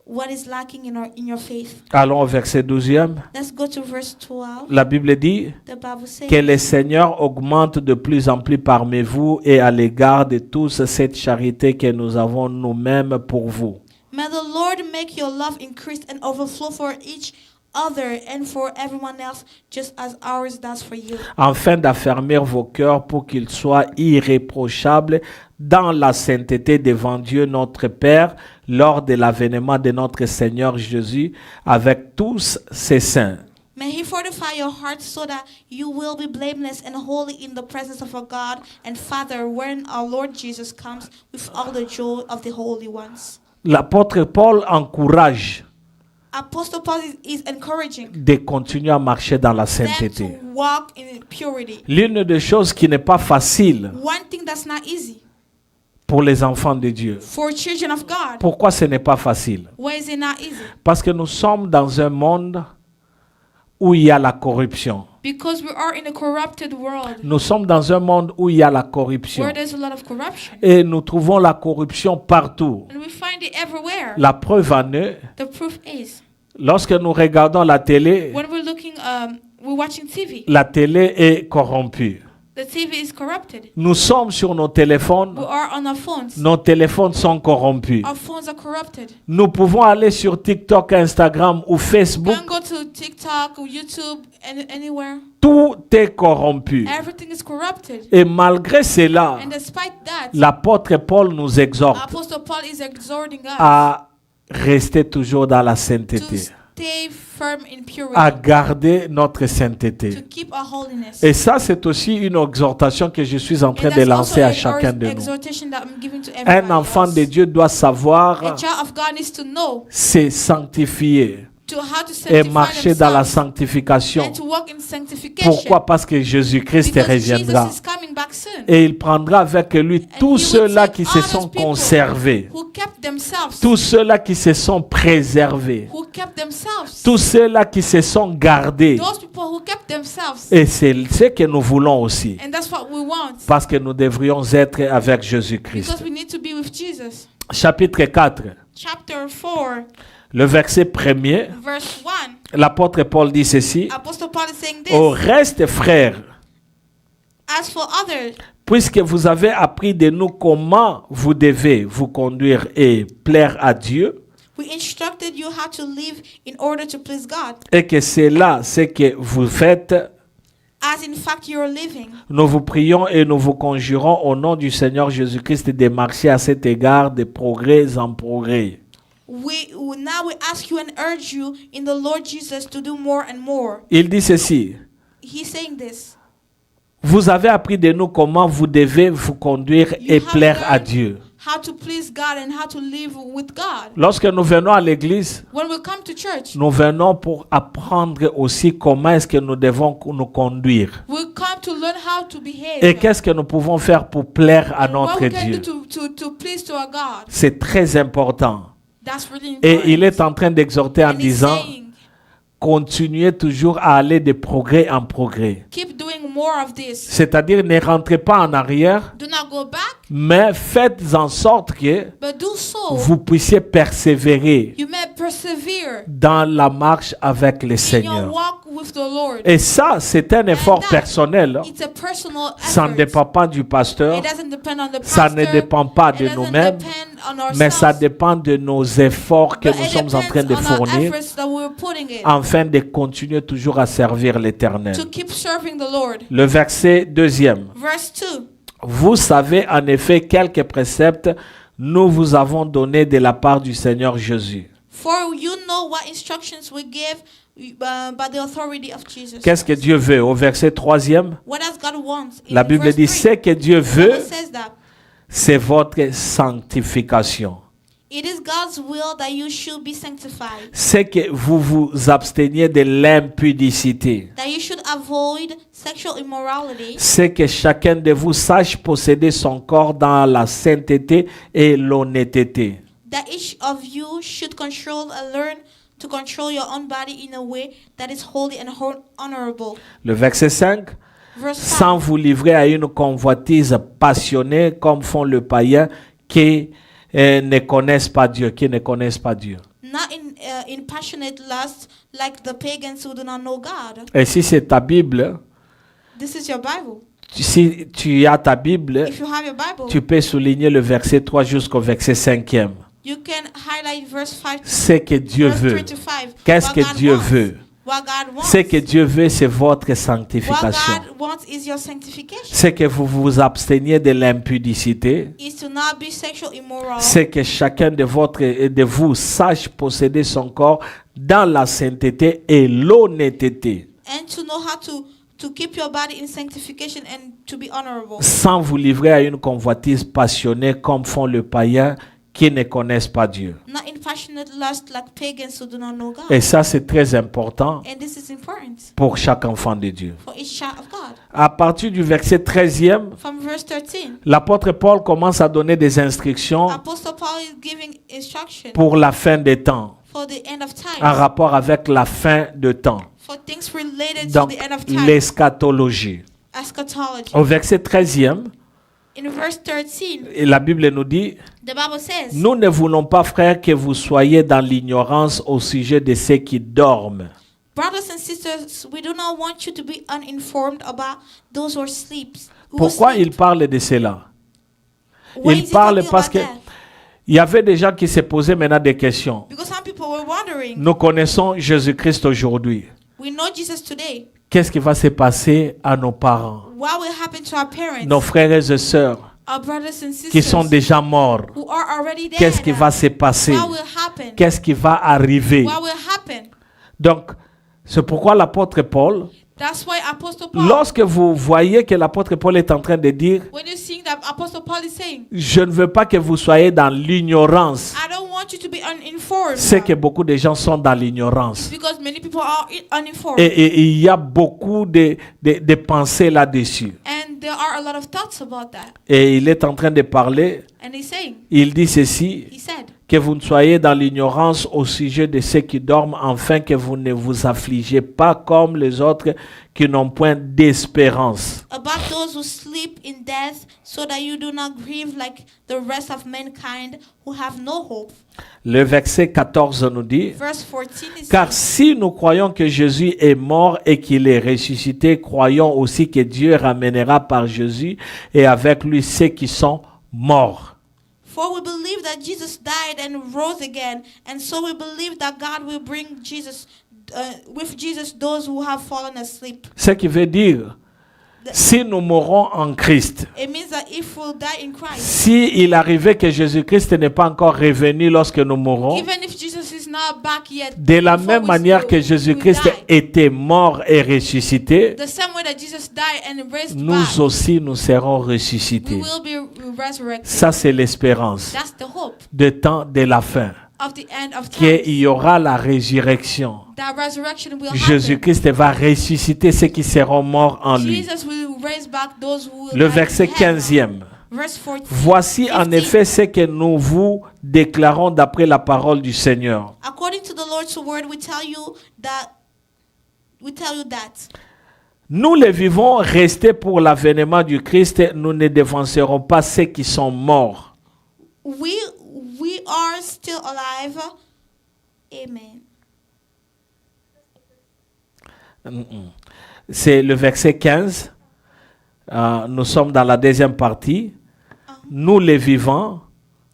what is lacking in your faith. Allons au verset 12e. Let's go to verse 12. La Bible dit The Bible says, que le Seigneur augmente de plus en plus parmi vous et à l'égard de tous cette charité que nous avons nous-mêmes pour vous. May the Lord make your love increase and overflow for each other and for everyone else, just as ours does for you. Afin d'affermir vos cœurs pour qu'ils soient irréprochables dans la sainteté devant Dieu notre Père lors de l'avènement de notre Seigneur Jésus avec tous ses saints. May he fortify your hearts so that you will be blameless and holy in the presence of our God and Father when our Lord Jesus comes with all the joy of the holy ones. L'apôtre Paul encourage Apostle Paul is encouraging de continuer à marcher dans la sainteté. them to walk in purity. L'une des choses qui n'est pas facile One thing that's not easy pour les enfants de Dieu. for children of God. Pourquoi ce n'est pas facile? Why is it not easy? Parce que nous sommes dans un monde où il y a la corruption. Because we are in a corrupted world Nous sommes dans un monde où il y a la corruption. where there's a lot of corruption. Et nous trouvons la corruption partout. And we find it everywhere. La preuve en est, The proof is lorsque nous regardons la télé, when we're watching TV. la télé est corrompue. The TV is corrupted. Nous sommes sur nos téléphones, We are on our phones. nos téléphones sont corrompus. Our phones are corrupted. Nous pouvons aller sur TikTok, Instagram ou You Facebook, can go to TikTok or YouTube and anywhere. tout est corrompu. Everything is corrupted. Et malgré cela, And despite that, l'apôtre Paul nous exhorte Apostle Paul is exhorting us à rester toujours dans la to sainteté, stay firm in purity, à garder notre to sainteté. keep our holiness. Et ça, c'est aussi une exhortation que je suis en train And de that's lancer also à chacun de nous. exhortation that I'm giving to Un everybody enfant else. de Dieu doit A savoir child of God needs to know se sanctifier to how to et sanctify marcher dans la themselves sanctification. and to walk in sanctification. Pourquoi? Parce que Jésus-Christ Because reviendra. Jesus is coming back soon. Et il prendra avec lui And tous he will ceux-là take qui se all sont those people conservés, who kept themselves, tous ceux-là qui se sont préservés, who kept themselves, tous ceux-là qui se sont gardés. those people who kept themselves. Et c'est ce que nous voulons aussi. And that's what we want. Parce que nous devrions être avec Jésus-Christ. Because we need to be with Jesus. Chapitre 4, Chapter 4, le verset 1er, verse 1. l'apôtre Paul dit ceci. Apostle Paul is saying Au this. reste, frères, As for others, puisque vous avez appris de nous comment vous devez vous conduire et plaire à Dieu, we instructed you how to live in order to please God. Et que c'est là ce que vous faites. As in fact you are living. Nous vous prions et nous vous conjurons au nom du Seigneur Jésus-Christ de marcher à cet égard de progrès en progrès. Now we ask you and urge you in the Lord Jesus to do more and more. Il dit ceci. He's saying this. Vous avez appris de nous comment vous devez vous conduire et plaire à Dieu. How to please God and how to live with God. Lorsque nous venons à l'église, when we come to church, nous venons pour apprendre aussi comment est-ce que nous devons nous conduire. We come to learn how to behave. Et qu'est-ce que nous pouvons faire pour plaire à notre Dieu. To please to our God. C'est très important. That's really important. Et il est en train d'exhorter en disant, continuez toujours à aller de progrès en progrès. Keep doing more of this. C'est-à-dire, ne rentrez pas en arrière, do not go back, mais faites en sorte que vous puissiez persévérer dans la marche avec le Seigneur. Et ça, c'est un effort personnel. Ça ne dépend pas du pasteur, ça ne dépend pas de nous-mêmes, mais ça dépend de nos efforts que nous sommes en train de fournir afin de continuer toujours à servir l'Éternel. Le verset 2e. Vous savez en effet quelques préceptes nous vous avons donnés de la part du Seigneur Jésus. Qu'est-ce que Dieu veut? Au verset 3e, la Bible dit, ce que Dieu veut, c'est votre sanctification. It is God's will that you should be sanctified. C'est que vous vous absteniez de l'impudicité. That you should avoid sexual immorality. C'est que chacun de vous sache posséder son corps dans la sainteté et l'honnêteté. That each of you should control and learn to control your own body in a way that is holy and honorable. Le verset 5. Sans vous livrer à une convoitise passionnée comme font les païens qui ne connaissent pas Dieu, Not in passionate lust like the pagans who do not know God. Et si c'est ta Bible, this is your Bible. Si tu as ta Bible, if you have your Bible, tu peux souligner le verset 3 jusqu'au verset 5e. You can highlight verse 5 C'est que Dieu veut. Qu'est-ce que Dieu veut? Ce que Dieu veut, c'est votre sanctification. C'est que vous vous absteniez de l'impudicité. C'est que chacun de vous sache posséder son corps dans la sainteté et l'honnêteté. Sans vous livrer à une convoitise passionnée comme font les païens qui ne connaissent pas Dieu. Et ça, c'est très important pour chaque enfant de Dieu. À partir du verset 13e, l'apôtre Paul commence à donner des instructions pour la fin des temps, en rapport avec la fin de temps. Donc, l'eschatologie. Au verset 13e, in verse 13, et la Bible nous dit, the Bible says, nous ne voulons pas, frères, que vous soyez dans l'ignorance au sujet de ceux qui dorment. Brothers and sisters, we do not want you to be uninformed about those who sleep. Pourquoi il parle de cela? Il parle parce que il y avait des gens qui se posaient maintenant des questions. Nous connaissons Jésus-Christ aujourd'hui. We know Jesus today. Qu'est-ce qui va se passer à nos parents, what will happen to our parents, nos frères et sœurs qui sont déjà morts? Qu'est-ce qui va se passer? Qu'est-ce qui va arriver? Donc, c'est pourquoi l'apôtre Paul, lorsque vous voyez que l'apôtre Paul est en train de dire, je ne veux pas que vous soyez dans l'ignorance. C'est que beaucoup de gens sont dans l'ignorance. Et il y a beaucoup de pensées là-dessus. Et il est en train de parler. Il dit ceci, que vous ne soyez dans l'ignorance au sujet de ceux qui dorment, afin que vous ne vous affligez pas comme les autres qui n'ont point d'espérance. About those who sleep in death, so that you do not grieve like the rest of mankind who have no hope. Le verset 14 nous dit, Verse 14 is car si nous croyons que Jésus est mort et qu'il est ressuscité, croyons aussi que Dieu ramènera par Jésus et avec lui ceux qui sont morts. For we believe that Jesus died and rose again, and so we believe that God will bring with Jesus those who have fallen asleep. Ce qui veut dire, si nous mourons en Christ, It means that if we die in Christ, si il arrivait que Jésus-Christ n'est pas encore revenu lorsque nous mourrons, even if Jesus is not back yet, de la before même we manière still- que we Jésus-Christ die, était mort et ressuscité, the same way that Jesus died and raised back, nous aussi nous serons we ressuscités. will be resurrected. Ça, c'est l'espérance That's the hope de temps de la fin. of the end of Qu'il time. y aura la résurrection. That resurrection will happen. Jésus-Christ va ressusciter ceux qui seront morts en lui. Jesus will raise back those who will Le die verset in hell. 15e. Verse 14. Voici en 15. effet ce que nous vous déclarons d'après la parole du Seigneur. According to the Lord's word, we tell you that Nous les vivons, restés pour l'avènement du Christ, nous ne dévancerons pas ceux qui sont morts. we are still alive. Amen. C'est le verset 15. Nous sommes dans la deuxième partie. Nous les vivants,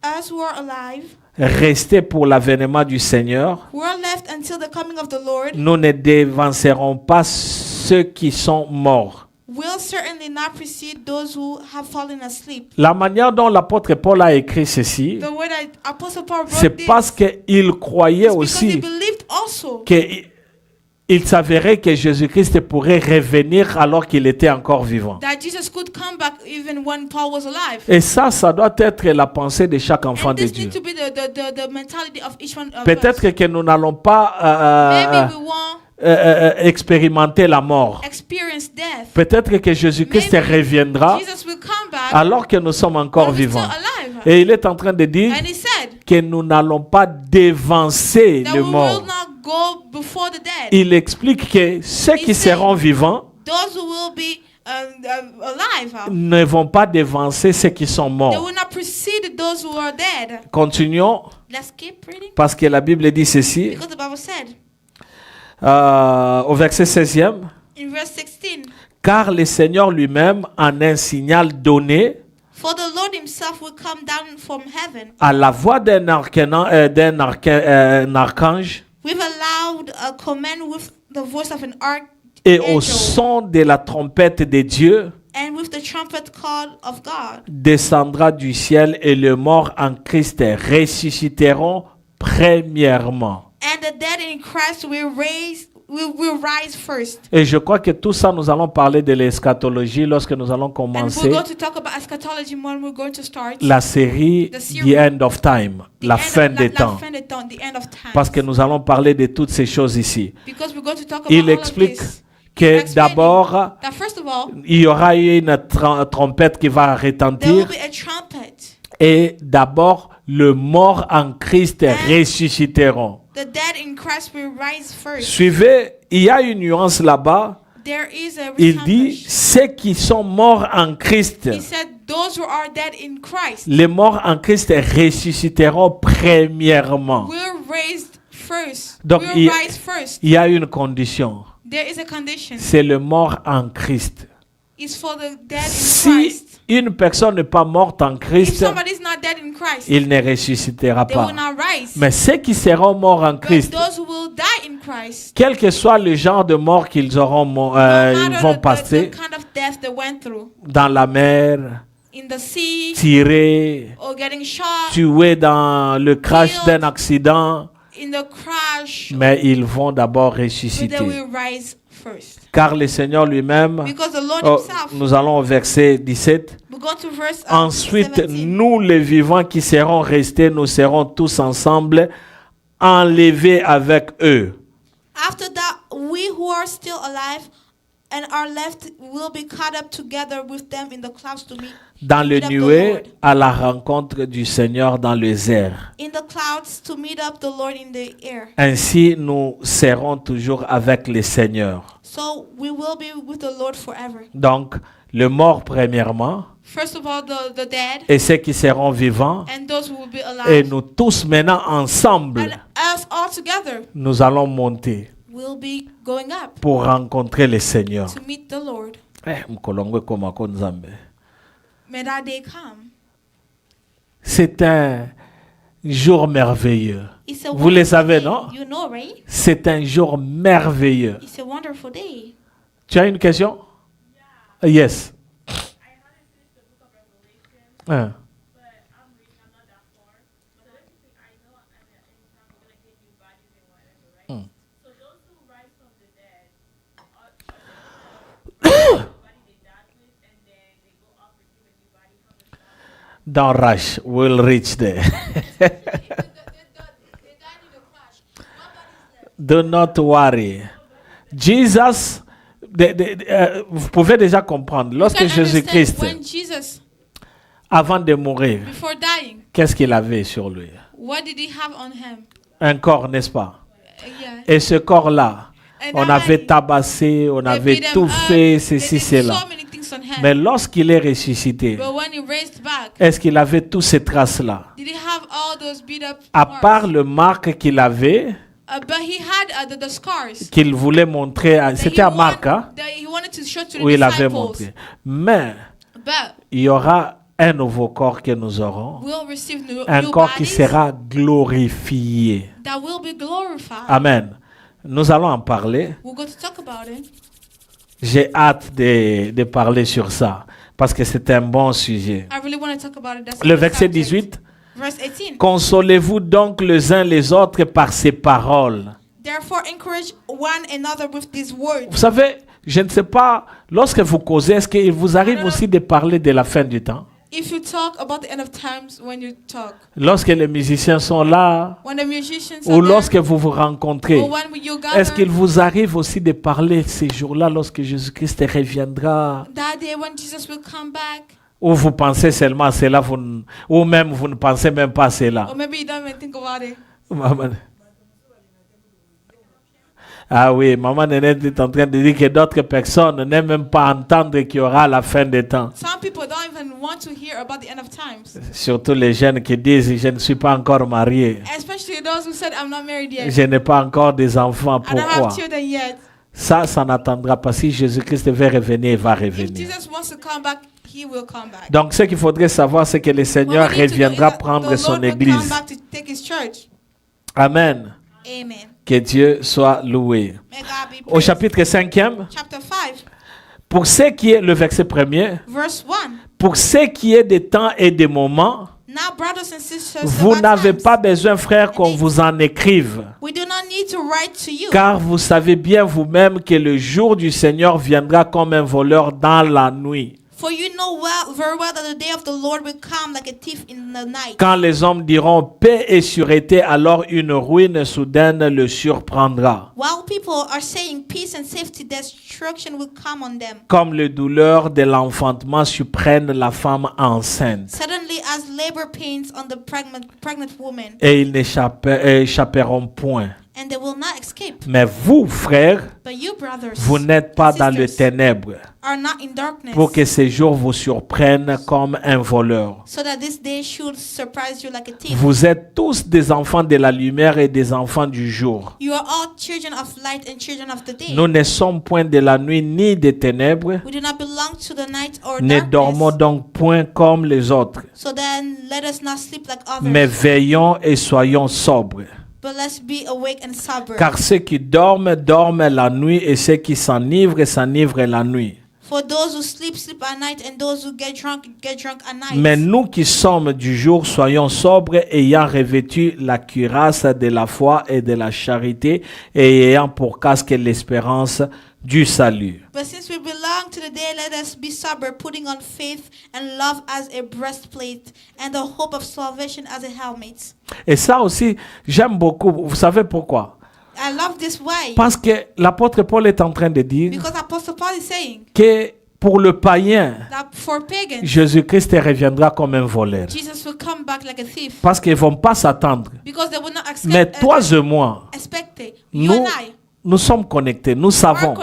As we are alive, restés pour l'avènement du Seigneur, we are left until the coming of the Lord. nous ne dévancerons pas ceux qui sont morts. Will certainly not precede those who have fallen asleep. La manière dont l'apôtre Paul a écrit ceci, The way that Apostle Paul wrote c'est this parce qu'il croyait is because he aussi believed also qu'il s'avérait que Jésus-Christ pourrait revenir alors qu'il était encore vivant. that Jesus could come back even when Paul was alive. Et ça doit être la pensée de chaque enfant And de this Dieu. needs to be the mentality of each one of us. Peut-être que nous n'allons pas Maybe we won't expérimenter la mort. experience death. Peut-être que Jésus-Christ Maybe reviendra Jesus will come back alors que nous sommes encore when we're vivants. still alive. Et il est en train de dire And he said que nous n'allons pas dévancer that le we mort. will not go before the dead. Il explique que ceux qui seront vivants Those who will be alive, ne vont pas dévancer ceux qui sont they morts. will not precede those who are dead. Continuons, Let's keep reading. parce que la Bible dit ceci, Because the Bible said au verset 16e, in verse 16, car le Seigneur lui-même en un signal donné for the Lord himself will come down from heaven à la voix d'un archange with a loud command, with the voice of an et au archangel, son de la trompette de Dieu, and with the trumpet call of God. descendra du ciel et les morts en Christ ressusciteront premièrement. And the dead in Christ will rise first. Et je crois que tout ça, nous allons parler de l'eschatologie lorsque nous allons And commencer we're going to talk about eschatology when we're going to start la série The End of Time, la fin des temps. the end of time. Parce que nous allons parler de toutes ces choses ici. Because we're going to talk about Il all of explique this. que Explaining d'abord, that first of all, il y aura une trompette qui va there will retentir be a trumpet. et d'abord, le mort en Christ ressusciteront. The dead in Christ will rise first. Suivez, il y a une nuance là-bas. There is a Il dit, resurrection. ceux qui sont morts en Christ, He said, those who are dead in Christ les morts en Christ ressusciteront premièrement. will raised first. Donc, Will rise first. il y a une condition. There is a condition. C'est le mort en Christ. It's for the dead in Si Christ. une personne n'est pas morte en If Christ, somebody is not dead in Christ, il ne ressuscitera they pas. will not rise. Mais ceux qui seront morts en But Christ, those who will die in Christ, quel que soit le genre de mort qu'ils auront, no ils matter vont the passer kind of death they went through, dans la mer, in the sea, tirés, or getting shot, tués dans le crash d'un accident, in the crash, mais ils vont d'abord but they ressusciter. will rise first. Car le Seigneur lui-même, Because the Lord himself, nous allons au verset 17, we go to verse ensuite 17. nous les vivants qui serons restés, nous serons tous ensemble enlevés avec eux. After that, we who are still alive And our left will be caught up together with them in the clouds to meet. Dans le nuée à la rencontre du Seigneur dans les airs. In the clouds to meet up the Lord in the air. Ainsi nous serons toujours avec le Seigneur. So we will be with the Lord forever. Donc le mort premièrement. First of all, the dead, et ceux qui seront vivants. And those who will be alive. Et nous tous maintenant ensemble. And us all together. Nous allons monter. We'll be going up. Pour rencontrer le Seigneur. To meet the Lord. May that day come. C'est un jour merveilleux. Vous le savez, non? You know, right? C'est un jour merveilleux. It's a wonderful day. Tu as une question? Yeah. Yes. Don't rush, we'll reach there. Do not worry. Jesus, vous pouvez déjà comprendre, lorsque Jésus-Christ, avant de mourir, qu'est-ce qu'il avait sur lui? What did he have on him? Un corps, n'est-ce pas? Yeah. Et ce corps-là, on avait tabassé, on avait tout fait, ceci, cela. Mais lorsqu'il est ressuscité, est-ce qu'il avait toutes ces traces-là? À part le marque qu'il avait, qu'il voulait montrer, c'était à Marc, hein, où il avait montré. Mais il y aura un nouveau corps que nous aurons, un corps qui sera glorifié. Amen. Nous allons en parler. J'ai hâte de parler sur ça, parce que c'est un bon sujet. Le verset 18. Consolez-vous donc les uns les autres par ces paroles. Vous savez, je ne sais pas, lorsque vous causez, est-ce qu'il vous arrive aussi de parler de la fin du temps? If you talk about the end of times when you talk. Lorsque les musiciens sont là, ou lorsque vous vous rencontrez, est-ce qu'il vous arrive aussi de parler ces jours-là lorsque Jésus-Christ reviendra? That day when Jesus will come back. Ou vous pensez seulement à cela, ou même vous ne pensez même pas à cela. Or maybe you don't even think about it. Ah oui, maman Nénette est en train de dire que d'autres personnes n'aiment même pas entendre qu'il y aura la fin des temps. Some people don't even want to hear about the end of times. Surtout les jeunes qui disent je ne suis pas encore marié. Especially those who said I'm not married yet. Je n'ai pas encore des enfants. Pourquoi? I don't have children yet. Ça n'attendra pas. Si Jésus-Christ veut revenir, il va revenir. If Jesus wants to come back, he will come back. Donc ce qu'il faudrait savoir, c'est que le Seigneur reviendra prendre son église. Amen. Amen. Que Dieu soit loué. Au chapitre 5e, pour ce qui est le verset 1er, pour ce qui est des temps et des moments, vous n'avez pas besoin, frères, qu'on vous en écrive. Car vous savez bien vous-même que le jour du Seigneur viendra comme un voleur dans la nuit. For you know very well that the day of the Lord will come like a thief in the night. Quand les hommes diront paix et sûreté, alors une ruine soudaine le surprendra. While people are saying peace and safety, destruction will come on them. Comme les douleurs de l'enfantement surprennent la femme enceinte. Suddenly, as labor pains on the pregnant woman. Et ils n'échapperont point. And they will not escape. Mais vous, frères, you, brothers, vous n'êtes pas dans les ténèbres are not in darkness, pour que ces jours vous surprennent comme un voleur. So that this day should surprise you like a thief. Vous êtes tous des enfants de la lumière et des enfants du jour. You are all children of light and children of the day. Nous ne sommes point de la nuit ni des ténèbres. We do not belong to the night or ne darkness. dormons donc point comme les autres. So then let us not sleep like others. Mais veillons et soyons sobres. But let's be awake and sober. Car ceux qui dorment, dorment la nuit, et ceux qui s'enivrent, s'enivrent la nuit. For those who sleep, sleep at night, and those who get drunk at night. Mais nous qui sommes du jour, soyons sobres, ayant revêtu la cuirasse de la foi et de la charité, et ayant pour casque l'espérance du salut. But since we belong to the day, let us be sober, putting on faith and love as a breastplate, and the hope of salvation as a helmet. Et ça aussi, j'aime beaucoup. Vous savez pourquoi? I love this way. Parce que l'apôtre Paul est en train de dire Because Apostle Paul is saying que pour le païen, that for pagans, Jésus-Christ reviendra comme un voleur. Jesus will come back like a thief. Parce qu'ils ne vont pas s'attendre. Because they will not expect, Mais toi et moi, you and I, nous sommes connectés. Nous savons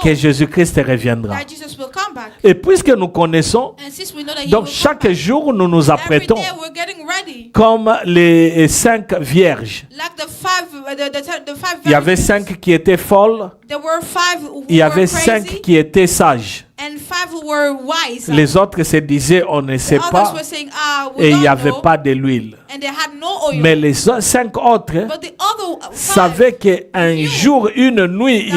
que Jésus-Christ reviendra. that Jesus will come back. Et puisque nous connaissons, And since we know that he donc will chaque come back, jour nous nous every apprêtons day we're getting ready. comme les 5 vierges. Like the five Il y avait virgins. 5 qui étaient folles, There were 5 who il y were avait crazy 5 qui étaient sages. and 5 who were wise. Les autres se disaient on ne sait The others pas were saying, we et il don't n'y avait know, pas de l'huile. and they had no oil. Mais les 5 autres But the other 5, savaient qu'un jour, une nuit,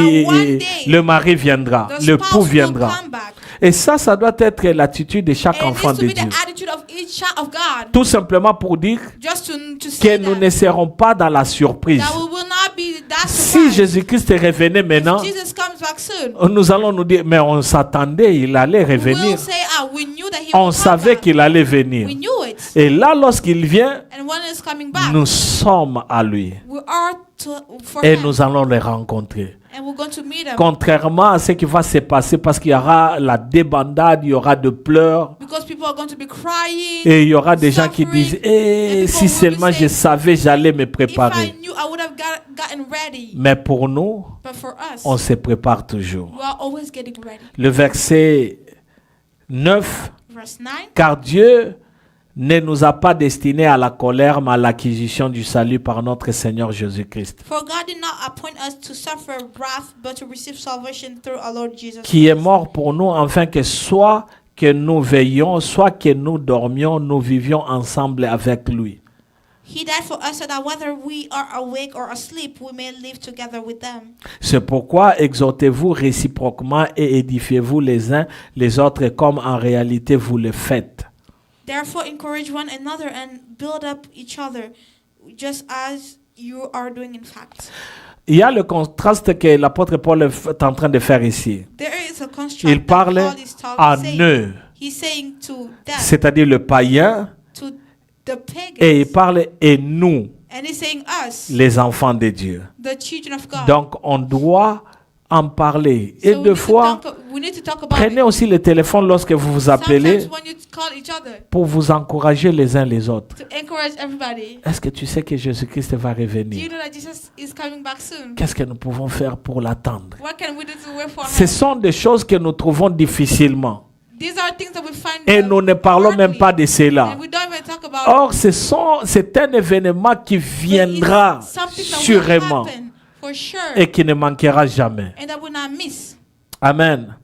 le mari viendra, the l'époux spouse will viendra. come back. Et ça doit être l'attitude de chaque And it enfant needs to de be Dieu. the attitude of each child of God. Tout simplement pour dire Just to que say nous that, ne serons pas dans la surprise. that we will not be that Si surprised. Jésus-Christ maintenant, If Jesus comes back soon, nous allons nous dire, mais on s'attendait, il allait we will revenir. say, we knew that he On would come savait back. qu'il allait venir. We knew it. Et là, lorsqu'il vient, And when he's coming back, nous sommes à lui. we are for Et him. nous allons le rencontrer. And we're going to meet him. Contrairement à ce qui va se passer, parce qu'il y aura la débandade, il y aura de pleurs, Because people are going to be crying. et il y aura des gens qui suffering, disent, and people si will be seulement je saying, savais, j'allais me If I préparer. knew, I would have gotten ready. Mais pour nous, But for us, on se prépare toujours. we are always getting ready. Le verset 9, Verse 9. car Dieu ne nous a pas destinés à la colère, mais à l'acquisition du salut par notre Seigneur Jésus-Christ, For God did not appoint us to suffer wrath, but to receive salvation through our Lord Jesus qui est Christ. mort pour nous, afin que soit que nous veillions, soit que nous dormions, nous vivions ensemble avec lui. He died for us so that whether we are awake or asleep, we may live together with them. C'est pourquoi exhortez-vous réciproquement et édifiez-vous les uns les autres comme en réalité vous le faites. Therefore, encourage one another and build up each other, just as you are doing in fact. Il y a le contraste que l'apôtre Paul est en train de faire ici. There is a construct Il that parle Paul is à saying. eux, He's saying to them, c'est-à-dire le païen, to the pagans, et il parle et nous, and he's saying us, les enfants de Dieu. the children of God. Donc on doit en parler. Et So deux fois, we need to talk about prenez it. aussi le téléphone lorsque vous vous appelez Sometimes when you call each other, pour vous encourager les uns les autres. to encourage everybody. Est-ce que tu sais que Jésus-Christ va Do you revenir? know that Jesus is coming back soon? Qu'est-ce que nous pouvons faire pour l'attendre? What can we do to wait for Ce him? sont des choses que nous trouvons difficilement. These are things that we find Et nous ne parlons même hardly, pas de cela. and we don't even talk about Or, c'est un événement qui viendra It's something that will sûrement happen for sure, et qui ne manquera jamais. and that will not miss. Amen.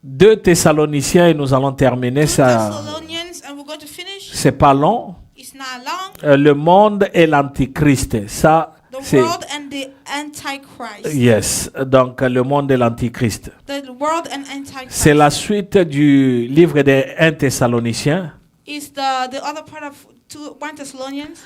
2 Thessaloniciens et nous allons terminer. 2 Ça, Thessalonians, and we're going to finish. c'est pas long. It's not long. Le monde et l'antichrist. Ça, The c'est world and the Antichrist. yes. Donc le monde et l'antichrist. The world and Antichrist C'est la suite du livre des 1 Thessaloniciens. is the other part of 1 Thessalonians.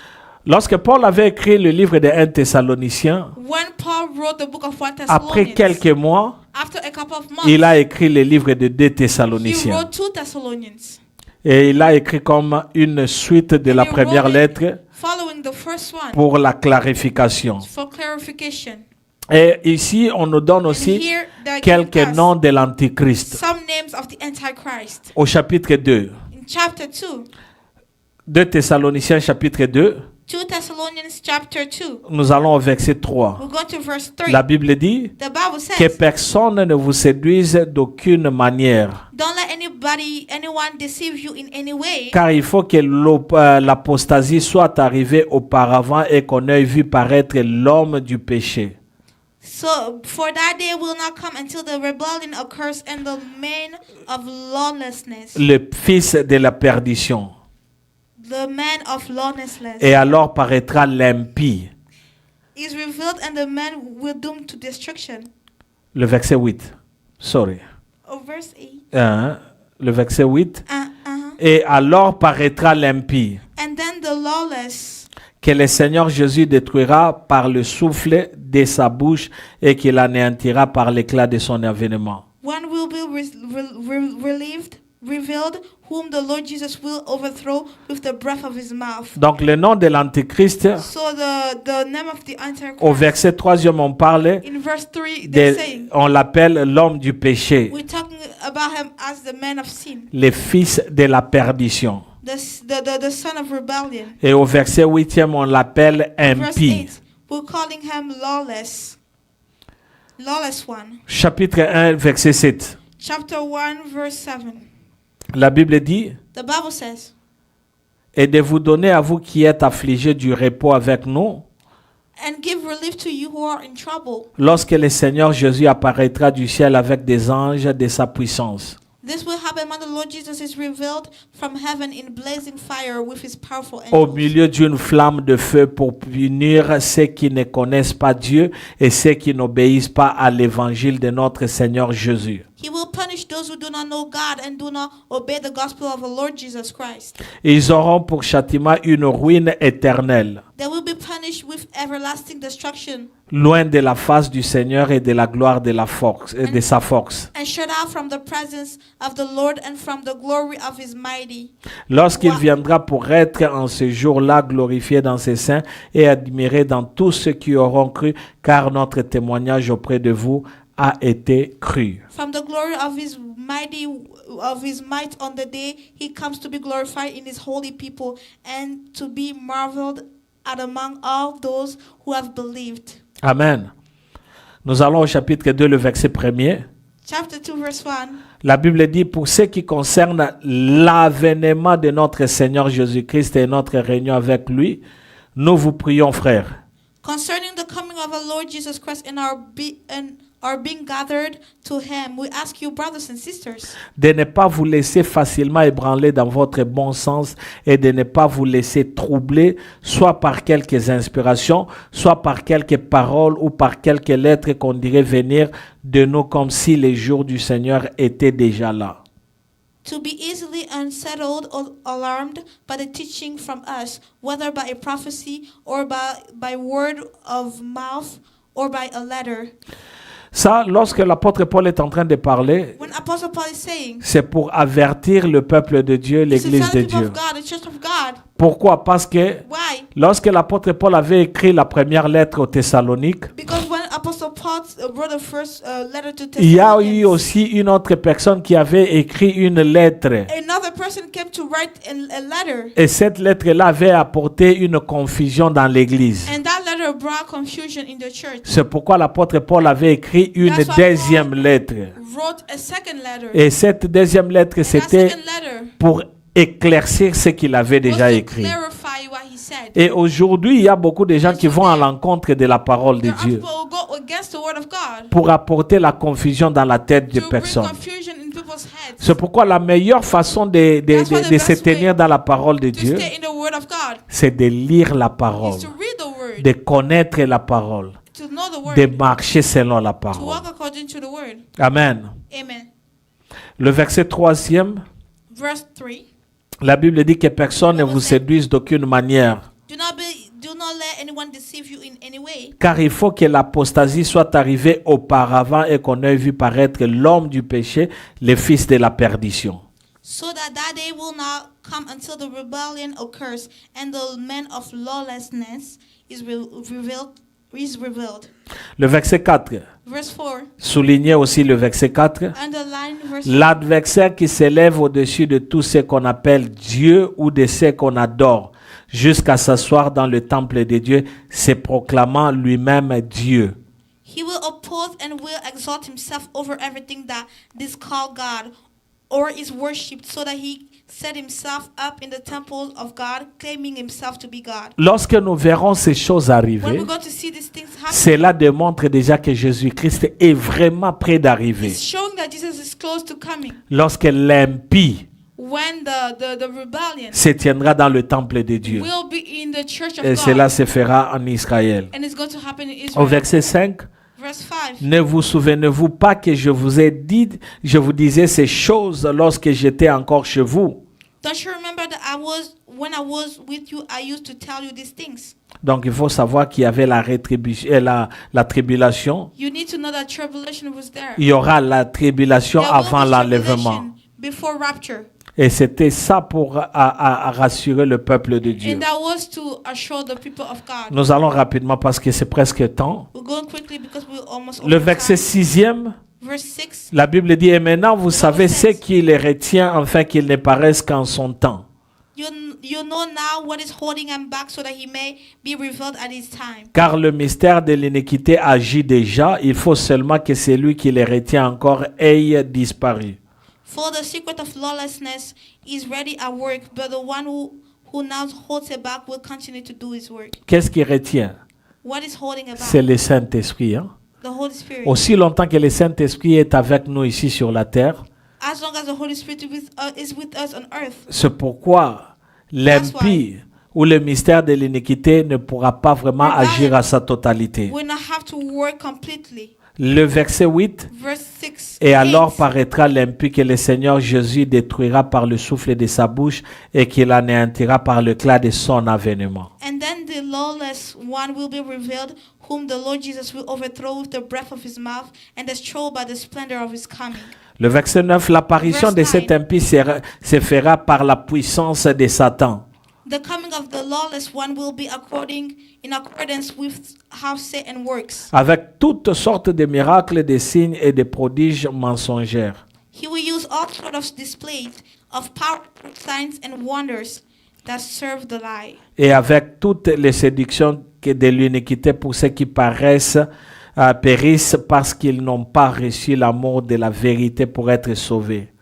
Lorsque Paul avait écrit le livre des 1 Thessaloniciens, When Paul wrote the book of 1 après Thessalonians, quelques mois, after a couple of months, il a écrit le livre de 2 he Thessaloniciens. wrote 2 Thessalonians. Et il a écrit comme une suite de la And he première wrote it lettre following the first one pour la clarification. for clarification. Et ici, on nous donne And aussi here they're quelques giving us noms de l'antichrist. some names of the Antichrist. Au chapitre 2, In chapter 2, 2 Thessaloniciens chapitre 2, 2 Thessalonians chapter 2, nous allons au verset 3. we'll go to verse 3. La Bible dit The Bible que says, personne ne vous séduise d'aucune manière, don't let anyone deceive you in any way, car il faut que l'apostasie soit arrivée auparavant et qu'on ait vu paraître l'homme du péché, for that day will not come until the rebellion occurs and the man of lawlessness, le fils de la perdition. the man of lawlessness, Et alors paraîtra l'impie. is revealed and the man will doom to destruction. Le verset 8. Sorry. Verse 8. Le verset 8. Uh-huh. Et alors paraîtra l'impie, And then the lawless, que le Seigneur Jésus détruira par le souffle de sa bouche et qu'il anéantira par l'éclat de son avènement. one will be relieved revealed, whom the Lord Jesus will overthrow with the breath of his mouth. Donc le nom de l'Antéchrist, So the name of the Antichrist, au verset 3e, on parle, in verse 3, they're saying, on l'appelle l'homme du péché, we're talking about him as the man of sin, le fils de la perdition. the son of rebellion. Et au verset 8e, on l'appelle Verse impie. 8, we're calling him lawless one. Chapitre 1, verset 7. Chapter 1, verse 7. La Bible dit, The Bible says, et de vous donner à vous qui êtes affligés du repos avec nous, and give relief to you who are in trouble. lorsque le Seigneur Jésus apparaîtra du ciel avec des anges de sa puissance. This will happen when the Lord Jesus is revealed from heaven in blazing fire with his powerful Au angels. milieu d'une flamme de feu pour punir ceux qui ne connaissent pas Dieu et ceux qui n'obéissent pas à l'évangile de notre Seigneur Jésus. He will punish those who do not know God and do not obey the gospel of the Lord Jesus Christ. Ils auront pour châtiment une ruine éternelle, They will be punished with everlasting destruction loin de la face du Seigneur et de la gloire de la force et de sa force. and shut out from the presence of the Lord and from the glory of his mighty. Lorsqu'il viendra pour être en ce jour-là glorifié dans ses saints et admiré dans tous ceux qui auront cru, car notre témoignage auprès de vous a été cru. From the glory of his might on the day he comes to be glorified in his holy people and to be marveled at among all those who have believed. Amen. Nous allons au chapitre 2, le verset 1er. Chapter 2, verse 1. La Bible dit, pour ce qui concerne l'avènement de notre Seigneur Jésus-Christ et notre réunion avec lui, nous vous prions, frères, Concerning the coming of our Lord Jesus Christ and our being gathered to him, we ask you, brothers and sisters, de ne pas vous laisser facilement ébranler dans votre bon sens et de ne pas vous laisser troubler, soit par quelques inspirations, soit par quelques paroles ou par quelques lettres qu'on dirait venir de nous comme si les jours du Seigneur étaient déjà là. to be easily unsettled or alarmed by the teaching from us, whether by a prophecy or by word of mouth or by a letter. Ça, lorsque l'apôtre Paul est en train de parler, When Apostle Paul is saying, c'est pour avertir le peuple de Dieu, this is l'église the de people Dieu. of God, the church of God. Pourquoi? Parce que Why? lorsque l'apôtre Paul avait écrit la première lettre aux Thessaloniques, Because when Apostle Paul wrote the first letter to il y a eu Thessalonians, aussi une autre personne qui avait écrit une lettre. another person came to write a letter, Et cette lettre-là avait apporté une confusion dans l'église. and that letter brought confusion in the church. C'est pourquoi l'apôtre Paul avait écrit une That's why deuxième Paul lettre. Wrote a second letter. Et cette deuxième lettre, And that c'était second letter pour éclaircir ce qu'il avait déjà was to écrit. clarify what he said. Et aujourd'hui, il y a beaucoup de gens qui vont à l'encontre de la parole de There are Dieu people who go against the word of God pour apporter la confusion dans la tête des to bring personnes. confusion in people's heads. C'est pourquoi la meilleure façon de se tenir dans la parole de To Dieu, stay in the word of God c'est de lire la parole, is to read the word, de connaître la parole, to know the word, de marcher selon la to parole. walk according to the word. Amen. Amen. Le verset 3e, Verse 3. la Bible dit que personne ne vous séduise d'aucune manière, Do not let anyone deceive you in any way. car il faut que l'apostasie soit arrivée auparavant et qu'on ait vu paraître l'homme du péché, le fils de la perdition. So that day will not come until the rebellion occurs and the man of lawlessness is revealed. Le verset 4, Verse 4. soulignez aussi le verset 4. Underline verse 4. L'adversaire qui s'élève au-dessus de tout ce qu'on appelle Dieu ou de ce qu'on adore, jusqu'à s'asseoir dans le temple de Dieu, se proclamant lui-même Dieu. He will oppose and will exalt himself over everything that is called God or is worshipped, so that he set himself up in the temple of God, claiming himself to be God. Lorsque nous verrons ces choses When arriver, we're going to see these things happen, cela démontre déjà que Jésus-Christ est vraiment près d'arriver. it's showing that Jesus is close to coming. Lorsque l'impie When the rebellion se tiendra dans le temple de Dieu. will be in the church of Et God, cela se fera en Israël. and it's going to happen in Au Israel. verset 5, Verse 5. ne vous souvenez-vous pas que je vous disais ces choses lorsque j'étais encore chez vous? Don't you remember that when I was with you, I used to tell you these things? Donc il faut savoir qu'il y avait la rétribution, la tribulation. You need to know that tribulation was there. Il y aura la tribulation There will avant be l'enlèvement. tribulation before rapture. Et c'était ça pour rassurer le peuple de Dieu. And that was to assure the people of God. Nous allons rapidement parce que c'est presque temps. We're going quickly because we're almost Le verset 6e, verse 6. la Bible dit, et maintenant vous savez ce qui les retient afin qu'ils ne paraissent qu'en son temps. You know now what is holding him back so that he may be revealed at his time. Car le mystère de l'iniquité agit déjà, il faut seulement que celui qui les retient encore ait disparu. For the secret of lawlessness is ready at work, but the one who now holds it back will continue to do his work. Qu'est-ce qui retient? What is holding it back? C'est le Saint-Esprit. Hein? The Holy Spirit. Aussi longtemps que le Saint-Esprit est avec nous ici sur la terre, as long as the Holy Spirit is with us on earth. C'est pourquoi l'impie ou le mystère de l'iniquité ne pourra pas vraiment agir à sa totalité. Will not have to work completely. Le verset 8, verse 6, et alors paraîtra l'impie que le Seigneur Jésus détruira par le souffle de sa bouche et qu'il anéantira par l'éclat de son avènement. And then the lawless one will be revealed, whom the Lord Jesus will overthrow with the breath of his mouth and destroy by the splendor of his coming. Le verset 9, l'apparition de cet impie se fera par la puissance de Satan. The coming of the lawless one will be in accordance with how Satan works. Avec toutes sortes de miracles, de signes et de prodiges mensongers. He will use all sorts of displays of power, signs and wonders that serve the lie. Et avec toutes les séductions de l'iniquité pour ceux qui périssent parce qu'ils n'ont pas reçu l'amour de la vérité pour être sauvés.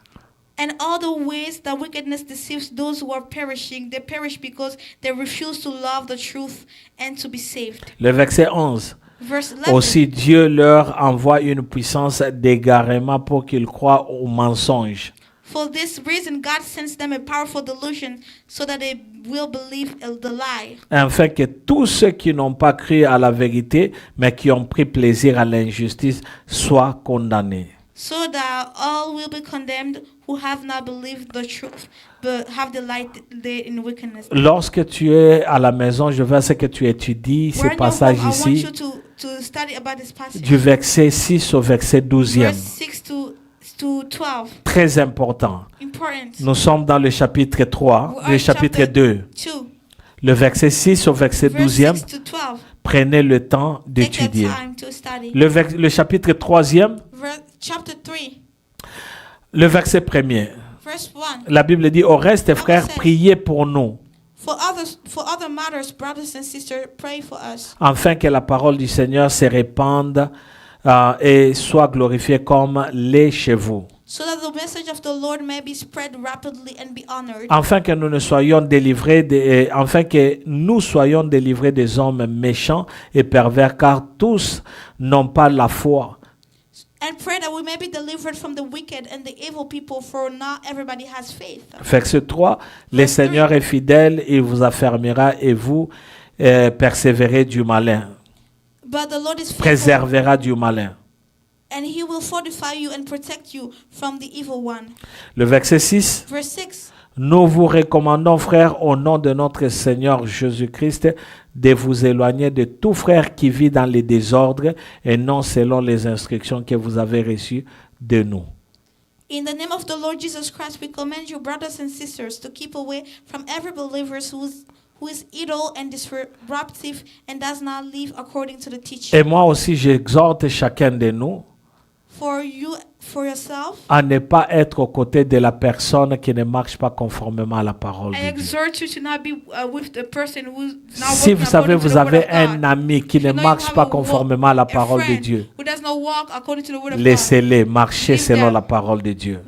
And all the ways that wickedness deceives those who are perishing, they perish because they refuse to love the truth and to be saved. Le verset 11. Verse 11. Aussi Dieu leur envoie une puissance d'égarement pour qu'ils croient aux mensonges. For this reason, God sends them a powerful delusion so that they will believe the lie. Afin que tous ceux qui n'ont pas cru à la vérité, mais qui ont pris plaisir à l'injustice, soient condamnés. So that all will be condemned who have not believed the truth, but have delighted in wickedness. Lorsque tu es à la maison, je veux que tu étudies ce passage ici, I want you to study about this passage. Du verset 6 au verset 12e. Verse 6 to 12. Très important. Important. Nous sommes dans le chapitre 3, le chapitre 2. Le verset 6 au verset 12e. Prenez le temps d'étudier. Le chapitre 3e. Le verset 1er. La Bible dit, au reste, frères, priez pour nous. Afin que la parole du Seigneur se répande et soit glorifiée comme l'est chez vous. So that the message of the Lord may be spread rapidly and be honored. Afin que nous soyons délivrés des hommes méchants et pervers, car tous n'ont pas la foi. And pray that we may be delivered from the wicked and the evil people, for not everybody has faith. Verset 3, le Seigneur est fidèle, il vous affermira et vous persévérez du malin. But the Lord is faithful. Préservera du malin. And he will fortify you and protect you from the evil one. Le verset 6. Verse 6. Nous vous recommandons, frères, au nom de notre Seigneur Jésus-Christ, de vous éloigner de tout frère qui vit dans les désordres et non selon les instructions que vous avez reçues de nous. In the name of the Lord Jesus Christ, we commend you, brothers and sisters, to keep away from every believer who is idle and disruptive and does not live according to the teaching. Et moi aussi, j'exhorte chacun de nous for yourself, à ne pas être aux côtés de la personne qui ne marche pas conformément à la parole de Dieu. Si vous savez, vous avez un ami qui ne marche pas conformément à la parole de Dieu, laissez-les marcher selon la parole de Dieu.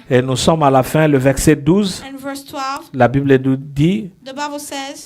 Et nous sommes à la fin, le verset 12. La Bible nous dit,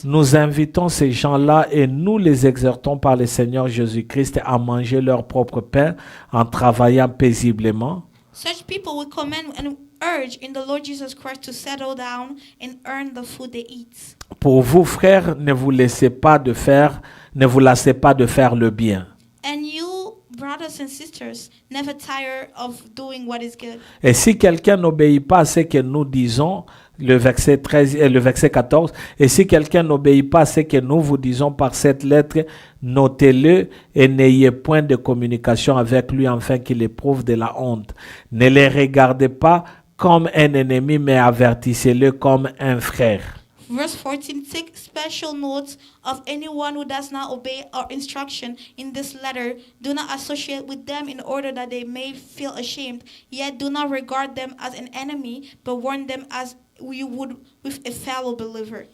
nous invitons ces gens-là et nous les exhortons par le Seigneur Jésus-Christ à manger leur propre pain en travaillant paisiblement. Such people we commend and urge in the Lord Jesus Christ to settle down and earn the food they eat. Pour vous, frères, ne vous lassez pas de faire le bien. And you, brothers and sisters, never tire of doing what is good. Et si quelqu'un n'obéit pas à ce que nous disons, Le verset 13 et le verset 14. Et si quelqu'un n'obéit pas à ce que nous vous disons par cette lettre, notez-le et n'ayez point de communication avec lui afin qu'il éprouve de la honte. Ne les regardez pas comme un ennemi, mais avertissez-le comme un frère. Verse 14, take special notes of anyone who does not obey our instruction in this letter. Do not associate with them in order that they may feel ashamed. Yet do not regard them as an enemy, but warn them as you would with a fellow believer.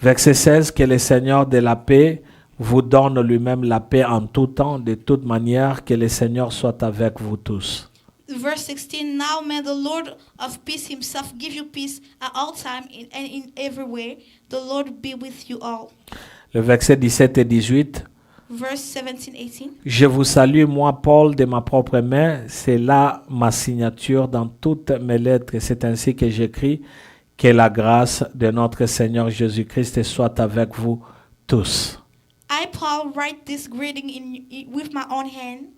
Verset 16, que le Seigneur de la paix vous donne lui-même la paix en tout temps, de toute manière, que le Seigneur soit avec vous tous. Verse 16, now may the Lord of peace himself give you peace at all time and in every way. The Lord be with you all. Le verset 17 et 18. Verse 17, 18. Je vous salue, moi, Paul, de ma propre main. C'est là ma signature dans toutes mes lettres. C'est ainsi que j'écris. Que la grâce de notre Seigneur Jésus-Christ soit avec vous tous. I, Paul, write this greeting with my own hand,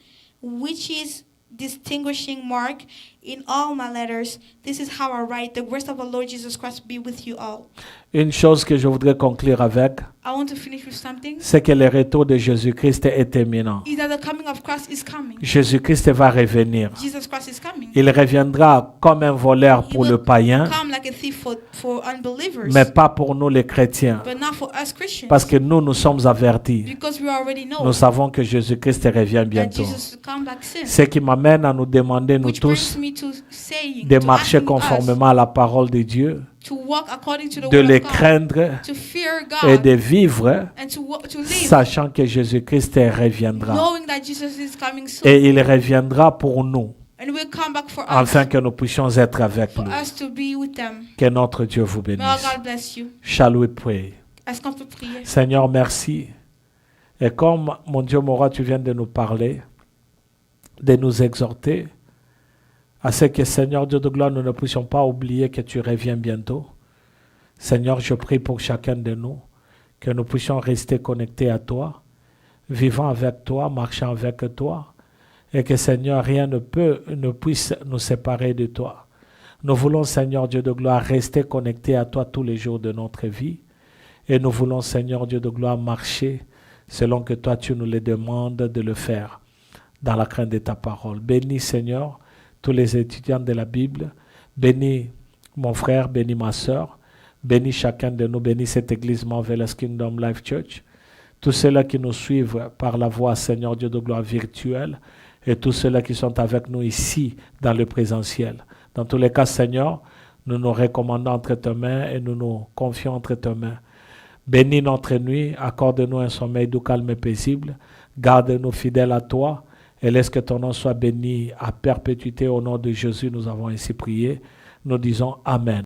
which is distinguishing mark in all my letters. This is how I write. The grace of our Lord Jesus Christ be with you all. Une chose que je voudrais conclure avec, I want to finish with something. C'est que le retour de Jésus-Christ est imminent. Is that the coming of Christ is coming. Jésus-Christ va revenir. Jesus Christ is coming. Il reviendra comme un voleur pour le païen, come like a thief for unbelievers, mais pas pour nous les chrétiens. But not for us Christians. Parce que nous sommes avertis. Because we already know nous savons que Jésus-Christ revient bientôt. Jesus come back soon. Ce qui m'amène à nous demander, nous tous, de marcher conformément à la parole de Dieu, de les craindre et de vivre, sachant que Jésus-Christ reviendra. Et il reviendra pour nous, afin que nous puissions être avec lui. Que notre Dieu vous bénisse. Shall we pray? Est-ce qu'on peut prier? Seigneur, merci. Et comme, mon Dieu, mon roi, tu viens de nous parler, de nous exhorter, à ce que, Seigneur Dieu de gloire, nous ne puissions pas oublier que tu reviens bientôt. Seigneur, je prie pour chacun de nous, que nous puissions rester connectés à toi, vivant avec toi, marchant avec toi, et que, Seigneur, rien ne puisse nous séparer de toi. Nous voulons, Seigneur Dieu de gloire, rester connectés à toi tous les jours de notre vie, et nous voulons, Seigneur Dieu de gloire, marcher selon que toi, tu nous le demandes de le faire, dans la crainte de ta parole. Bénis, Seigneur, tous les étudiants de la Bible, bénis mon frère, bénis ma sœur, bénis chacun de nous, bénis cette église Marvelous Kingdom Life Church, tous ceux-là qui nous suivent par la voie, Seigneur Dieu de gloire, virtuelle, et tous ceux-là qui sont avec nous ici, dans le présentiel. Dans tous les cas, Seigneur, nous nous recommandons entre tes mains et nous nous confions entre tes mains. Bénis notre nuit, accorde-nous un sommeil doux, calme et paisible, garde-nous fidèles à toi, et laisse que ton nom soit béni à perpétuité. Au nom de Jésus, nous avons ainsi prié. Nous disons Amen.